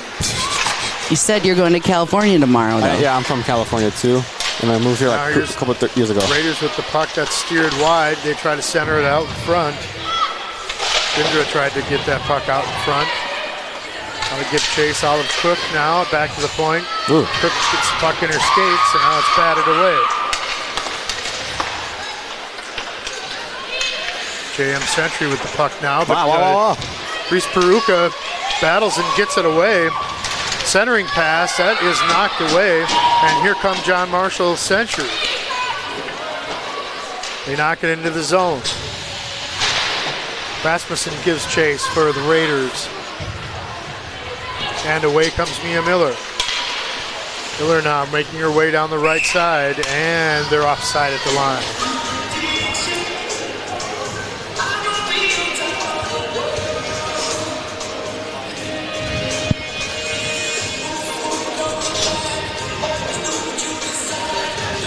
You said you're going to California tomorrow, though. Yeah, I'm from California, too. And I moved here like a couple of years ago. Raiders with the puck that's steered wide. They try to center it out in front. Indra tried to get that puck out in front. Now to give chase. Olive Cook now back to the point. Ooh. Cook gets the puck in her skates, and now it's batted away. JM Century with the puck now. But Wow. Reese Peruka battles and gets it away. Centering pass, that is knocked away. And here comes John Marshall Century. They knock it into the zone. Rasmussen gives chase for the Raiders. And away comes Mia Miller. Miller now making her way down the right side, and they're offside at the line.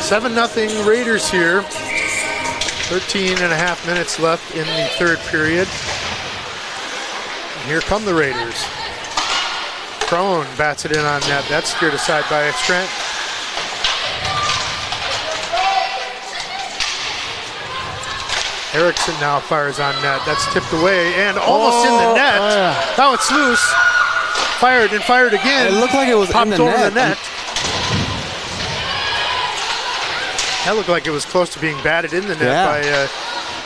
Seven 0 Raiders here. 13 and a half minutes left in the third period. And here come the Raiders. Crone bats it in on net. That's steered aside by Scranton. Erickson now fires on net. That's tipped away and almost in the net. Now it's loose. Fired and fired again. It looked like it was popped in the over net. the net. That looked like it was close to being batted in the net by a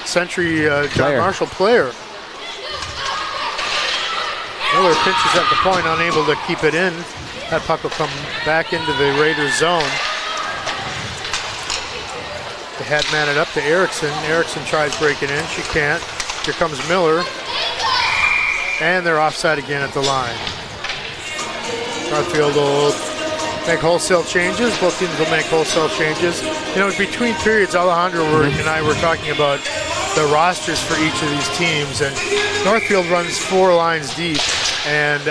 Century John Marshall player. Miller pinches at the point, unable to keep it in. That puck will come back into the Raiders zone. They had man it up to Erickson. Erickson tries breaking in. She can't. Here comes Miller. And they're offside again at the line. Northfield will make wholesale changes. Both teams will make wholesale changes. You know, between periods, Alejandro and I were talking about the rosters for each of these teams, and Northfield runs 4 lines deep, and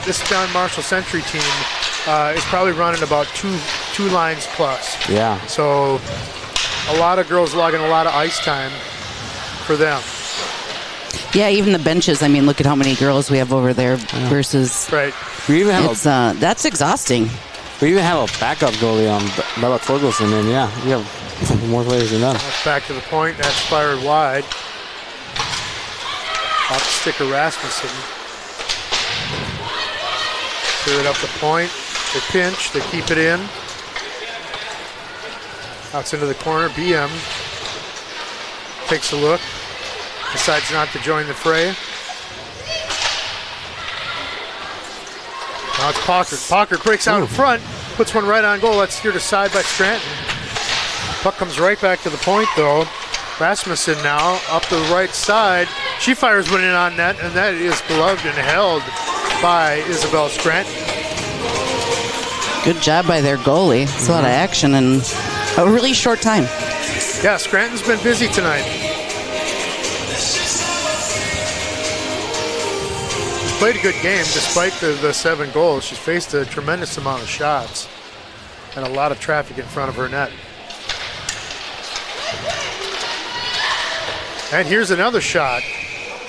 this John Marshall Century team is probably running about two lines plus. Yeah. So a lot of girls logging a lot of ice time for them. Yeah, even the benches. I mean, look at how many girls we have over there versus. Right. We even have that's exhausting. We even have a backup goalie, Bella Torgelson, and we have more players than them. That's back to the point. That's fired wide. Off the stick of Rasmussen. Clear it up the point. They pinch. They keep it in. Outs into the corner. BM takes a look. Decides not to join the fray. Now it's Pockert. Pockert breaks out in front, puts one right on goal. That's steered aside by Scranton. Puck comes right back to the point, though. Rasmussen now up the right side. She fires one in on net, and that is gloved and held by Isabel Scranton. Good job by their goalie. It's a lot of action in a really short time. Yeah, Scranton's been busy tonight. Played a good game despite the 7 goals. She's faced a tremendous amount of shots and a lot of traffic in front of her net. And here's another shot.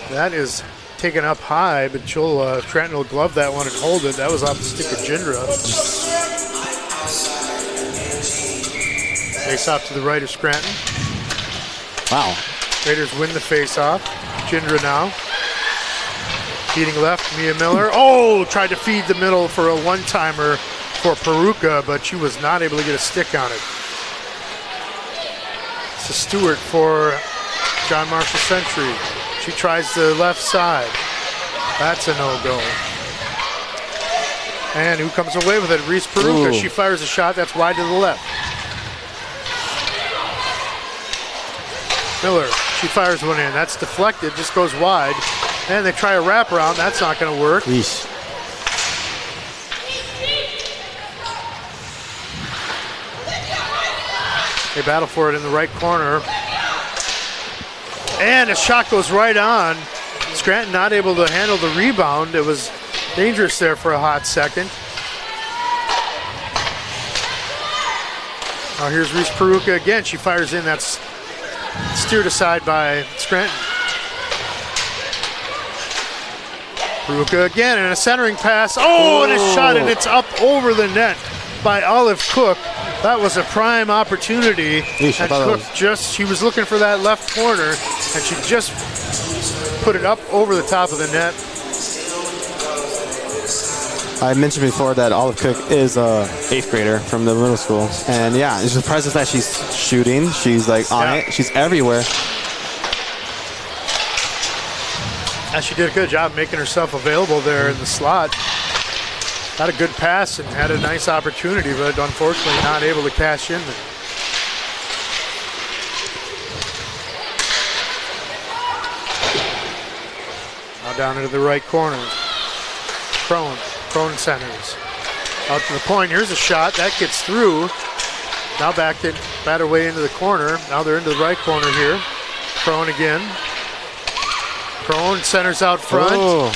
That is taken up high, but Scranton will glove that one and hold it. That was off the stick of Jindra. Face off to the right of Scranton. Wow. Raiders win the face-off. Jindra now. Feeding left, Mia Miller. Oh, tried to feed the middle for a one-timer for Peruka, but she was not able to get a stick on it. It's a Stewart for John Marshall Century. She tries the left side. That's a no-go. And who comes away with it? Reese Peruka. She fires a shot that's wide to the left. Miller, she fires one in. That's deflected, just goes wide. And they try a wraparound. That's not going to work. Eesh. They battle for it in the right corner. And a shot goes right on Scranton not able to handle the rebound. It was dangerous there for a hot second. Now here's Reese Peruka again. She fires in. That's steered aside by Scranton. Peruka again, and a centering pass. Oh, and a shot, and it's up over the net by Olive Cook. That was a prime opportunity. Yeesh, and Cook she was looking for that left corner, and she just put it up over the top of the net. I mentioned before that Olive Cook is a 8th grader from the middle school. And yeah, it's impressive that she's shooting. She's like on it. She's everywhere. And she did a good job making herself available there in the slot. Had a good pass and had a nice opportunity, but unfortunately not able to cash in. Now down into the right corner. Crone centers. Out to the point. Here's a shot. That gets through. Now back her way into the corner. Now they're into the right corner here. Crone again. Crone centers out front. Oh.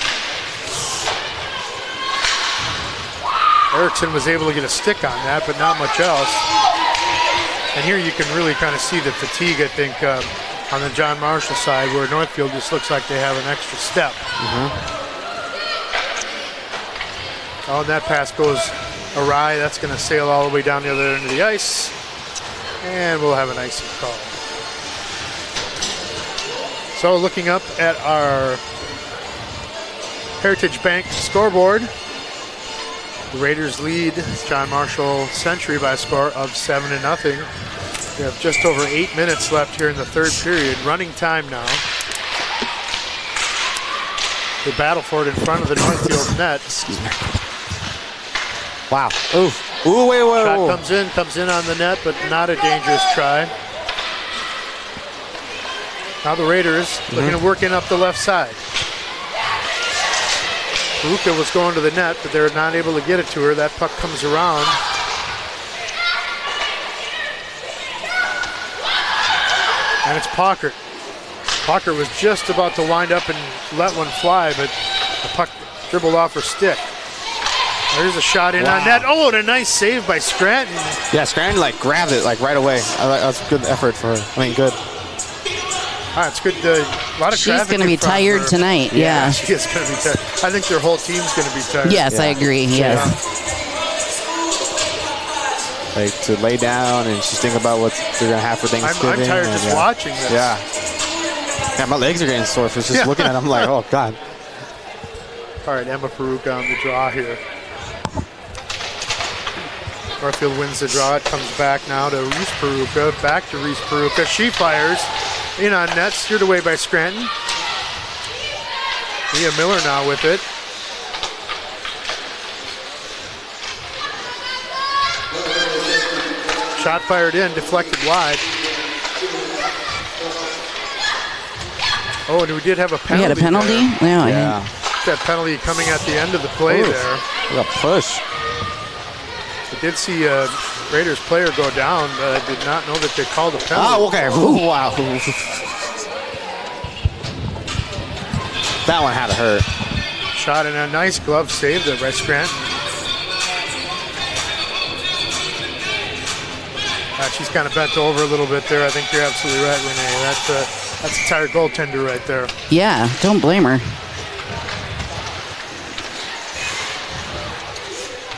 Erickson was able to get a stick on that, but not much else. And here you can really kind of see the fatigue, I think, on the John Marshall side, where Northfield just looks like they have an extra step. Oh, and that pass goes awry. That's going to sail all the way down the other end of the ice. And we'll have an icing call. So looking up at our Heritage Bank scoreboard, the Raiders lead John Marshall Century by a score of 7-0. We have just over 8 minutes left here in the third period. Running time now. They battle for it in front of the Northfield net. Excuse me. Wow. Ooh. Ooh, wait. Shot comes in on the net, but not a dangerous try. Now the Raiders looking to work in up the left side. Peruka was going to the net, but they're not able to get it to her. That puck comes around. And it's Pockert. Pockert was just about to wind up and let one fly, but the puck dribbled off her stick. There's a shot in on net. Oh, and a nice save by Scranton. Yeah, Scranton grabbed it right away. That's a good effort for her. I mean, good. It's good. A lot of She's going to be tired tonight. Yeah. She is going to be tired. I think their whole team's going to be tired. Yes, I agree. Yes. Like to lay down and just think about what they're going to have for Thanksgiving. I'm tired just watching this. Yeah, my legs are getting sore for just looking at them. Like, oh, God. All right, Emma Peruka on the draw here. Northfield wins the draw. It comes back now to Reese Peruka. Back to Reese Peruka. She fires. In on net, steered away by Scranton. Mia Miller now with it. Shot fired in, deflected wide. Oh, and we did have a penalty. We had a penalty? Yeah. That penalty coming at the end of the play there. What a push. I did see a Raiders player go down, but I did not know that they called a penalty. Oh, okay. Ooh, wow. That one had to hurt. Shot in a nice glove save there by Scranton. She's kind of bent over a little bit there. I think you're absolutely right, Renee. That's a tired goaltender right there. Yeah, don't blame her.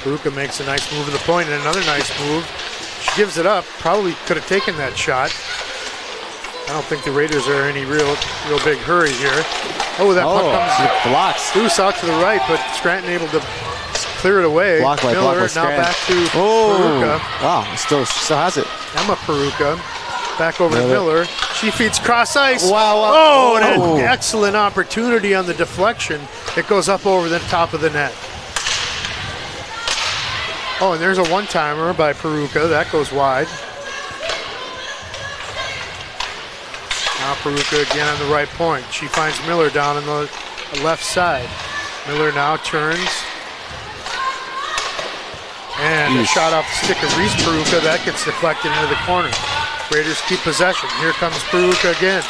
Peruka makes a nice move to the point and another nice move. She gives it up. Probably could have taken that shot. I don't think the Raiders are in any real big hurry here. Oh, that puck comes blocks loose out to the right, but Scranton able to clear it away. Block by Miller now back to Peruka. Wow, still has it. Emma Peruka back over to Miller. She feeds cross ice. Wow. Oh, and an excellent opportunity on the deflection. It goes up over the top of the net. Oh, and there's a one-timer by Peruka. That goes wide. Now Peruka again on the right point. She finds Miller down on the left side. Miller now turns. And a shot off the stick of Reese Peruka. That gets deflected into the corner. Raiders keep possession. Here comes Peruka again.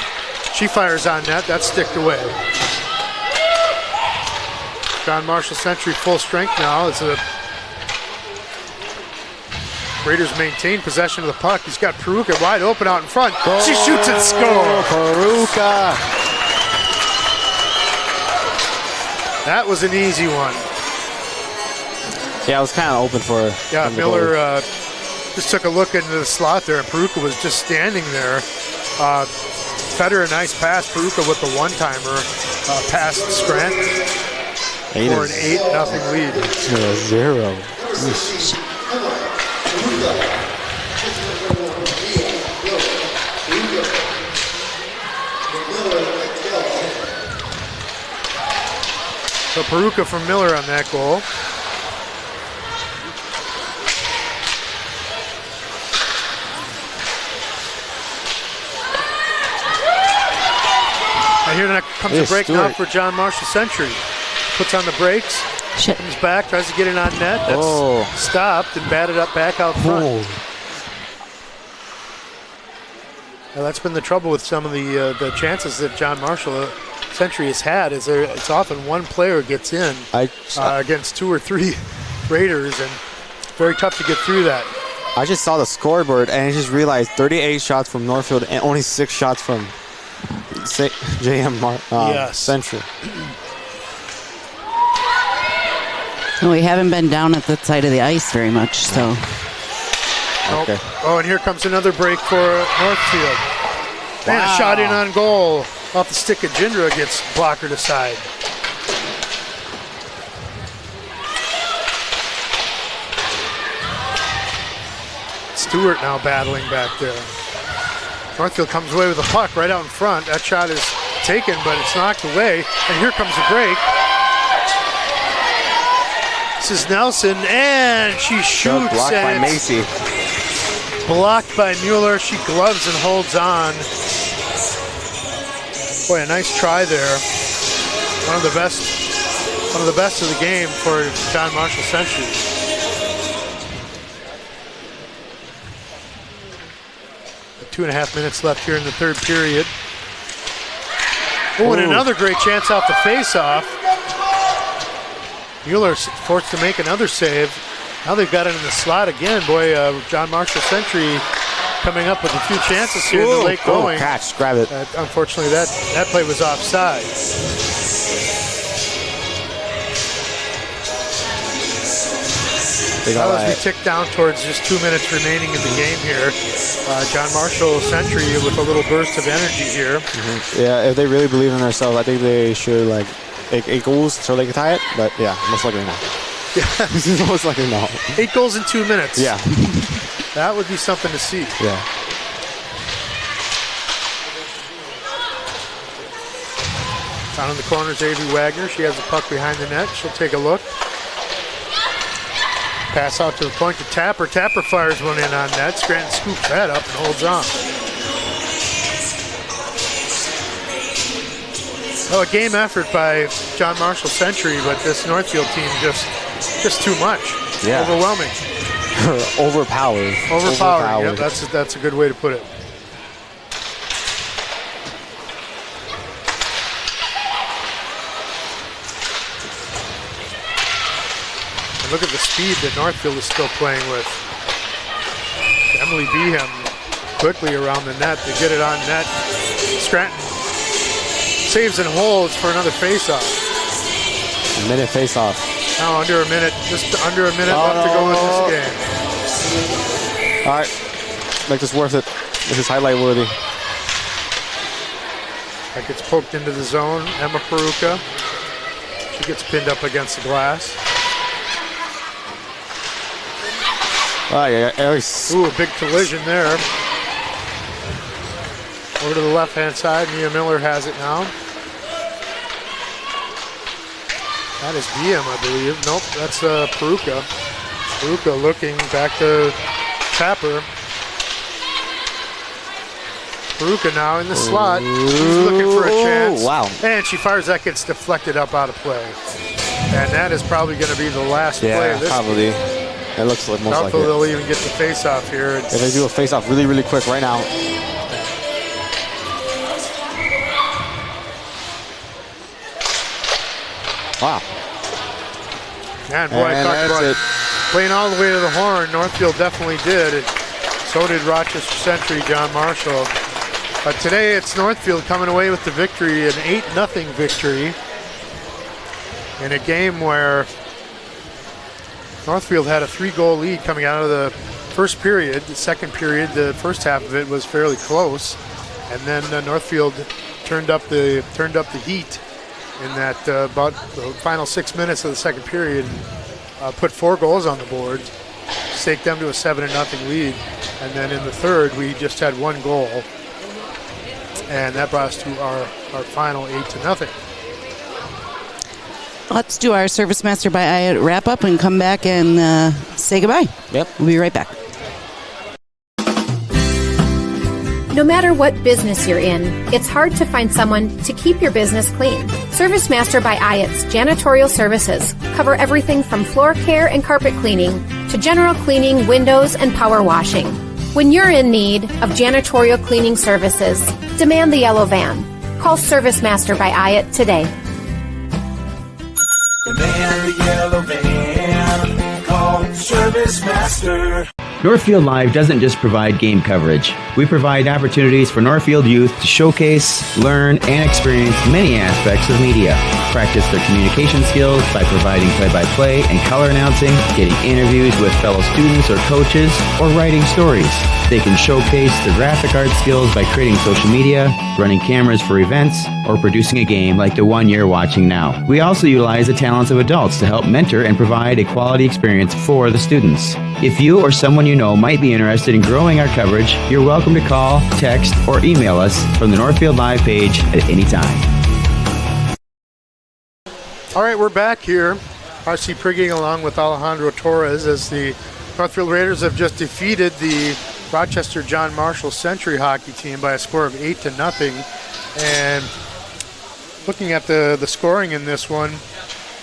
She fires on net. That's sticked away. John Marshall Century full strength now as the Raiders maintain possession of the puck. He's got Peruka wide open out in front. She shoots and scores. Peruka. That was an easy one. Yeah, it was kind of open for Yeah, Miller just took a look into the slot there, and Peruka was just standing there. Fed her a nice pass. Peruka with the one-timer past Scranton for an 8-0 lead. 0. So Peruka from Miller on that goal. And here comes a break now for John Marshall Century. Puts on the brakes, comes back, tries to get it on net. That's stopped and batted up back out front. Well, that's been the trouble with some of the chances that John Marshall Century has had. Is it's often one player gets in against 2 or 3 Raiders, and very tough to get through that. I just saw the scoreboard and I just realized 38 shots from Northfield and only 6 shots from JM Century. Well, we haven't been down at that side of the ice very much, so. Okay. Oh, and here comes another break for Northfield. And a shot in on goal. Off the stick of Jindra gets blockered aside. Stewart now battling back there. Northfield comes away with the puck right out in front. That shot is taken, but it's knocked away. And here comes the break. This is Nelson, and she shoots. Blocked by Macy. Blocked by Mueller. She gloves and holds on. Boy, a nice try there. One of the best of the game for John Marshall Century. Two and a half minutes left here in the third period. Oh, and another great chance off the face-off. Mueller's forced to make another save. Now they've got it in the slot again. Boy, John Marshall Century coming up with a few chances here in the late going. Catch, grab it. Unfortunately, that play was offside. Now as we tick down towards just 2 minutes remaining in the game here, John Marshall Century with a little burst of energy here. Yeah, if they really believe in themselves, I think they should 8 goals so they can tie it. But yeah, most likely not. Yeah, most likely not. 8 goals in 2 minutes. Yeah, that would be something to see. Yeah. Down in the corner is Avery Wagner. She has the puck behind the net. She'll take a look. Pass out to the point to Tapper. Tapper fires one in on net. Scranton scoops that up and holds on. Well, a game effort by John Marshall Century, but this Northfield team just too much. Yeah. Overwhelming. Overpowered. Overpowered. Yeah, that's a good way to put it. And look at the speed that Northfield is still playing with. Emily Behem quickly around the net to get it on net. Scranton saves and holds for another faceoff. A minute faceoff. Now under a minute, just under a minute left to go in this game. All right, make this worth it. This is highlight worthy. That gets poked into the zone. Emma Peruka. She gets pinned up against the glass. Ooh, a big collision there. Over to the left-hand side, Mia Miller has it now. That is BM, I believe. Nope, that's Peruka. Peruka looking back to Tapper. Peruka now in the slot. She's looking for a chance. Wow. And she fires, that gets deflected up out of play. And that is probably going to be the last play of this probably. game. It looks like most Doubtful like it. they'll even get the face-off here. If they do a face-off really, really quick right now. Wow. Man, boy, I talked about playing all the way to the horn. Northfield definitely did. So did Rochester Century, John Marshall. But today it's Northfield coming away with the victory, an 8-0 victory in a game where Northfield had a 3-goal lead coming out of the first period. The second period, the first half of it was fairly close, and then Northfield turned up the heat in that about the final 6 minutes of the second period, put 4 goals on the board, staked them to a 7-0 lead, and then in the third we just had 1 goal, and that brought us to our final 8-0. Let's do our Service Master by Ayat wrap up and come back and say goodbye. Yep. We'll be right back. No matter what business you're in, it's hard to find someone to keep your business clean. Service Master by Ayat's janitorial services cover everything from floor care and carpet cleaning to general cleaning, windows, and power washing. When you're in need of janitorial cleaning services, demand the yellow van. Call Service Master by Ayat today. Demand the yellow van. Call Service Master. Northfield Live doesn't just provide game coverage. We provide opportunities for Northfield youth to showcase, learn, and experience many aspects of media. Practice their communication skills by providing play-by-play and color announcing, getting interviews with fellow students or coaches, or writing stories. They can showcase their graphic art skills by creating social media, running cameras for events, or producing a game like the one you're watching now. We also utilize the talents of adults to help mentor and provide a quality experience for the students. If you or someone you know might be interested in growing our coverage, you're welcome to call, text, or email us from the Northfield Live page at any time. All right, we're back here. RC Prigging along with Alejandro Torres as the Northfield Raiders have just defeated the Rochester John Marshall Century hockey team by a score of 8-0. And looking at the scoring in this one,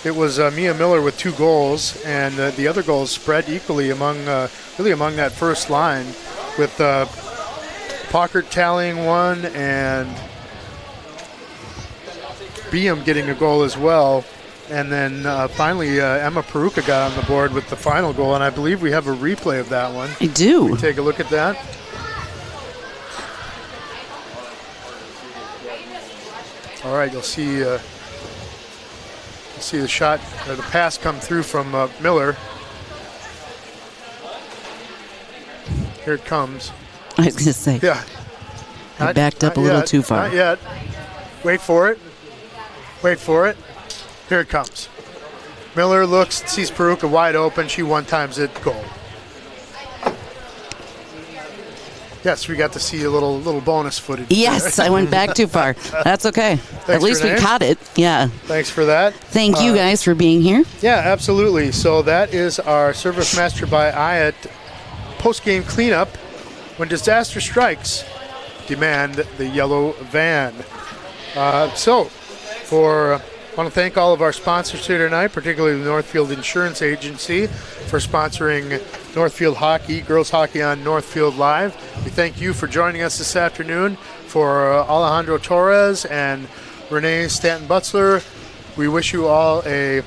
it was Mia Miller with 2 goals, and the other goals spread equally among that first line, with Pockert tallying 1 and Beam getting a goal as well. And then finally Emma Peruka got on the board with the final goal, and I believe we have a replay of that one. I do. Can we take a look at that? All right, you'll see the shot or the pass come through from Miller. Here it comes. I was going to say. Yeah. I backed up a little too far. Not yet. Wait for it. Wait for it. Here it comes. Miller looks, sees Peruka wide open. She one-times it, goal. Yes, we got to see a little bonus footage. Yes, I went back too far. That's okay. At least we caught it. Yeah. Thanks for that. Thank you guys for being here. Yeah, absolutely. So that is our Service Master by Ayat post-game cleanup. When disaster strikes, demand the yellow van. I want to thank all of our sponsors here tonight, particularly the Northfield Insurance Agency for sponsoring Northfield Hockey, girls hockey on Northfield Live. We thank you for joining us this afternoon. For Alejandro Torres and Renee Stanton-Butzler, we wish you all a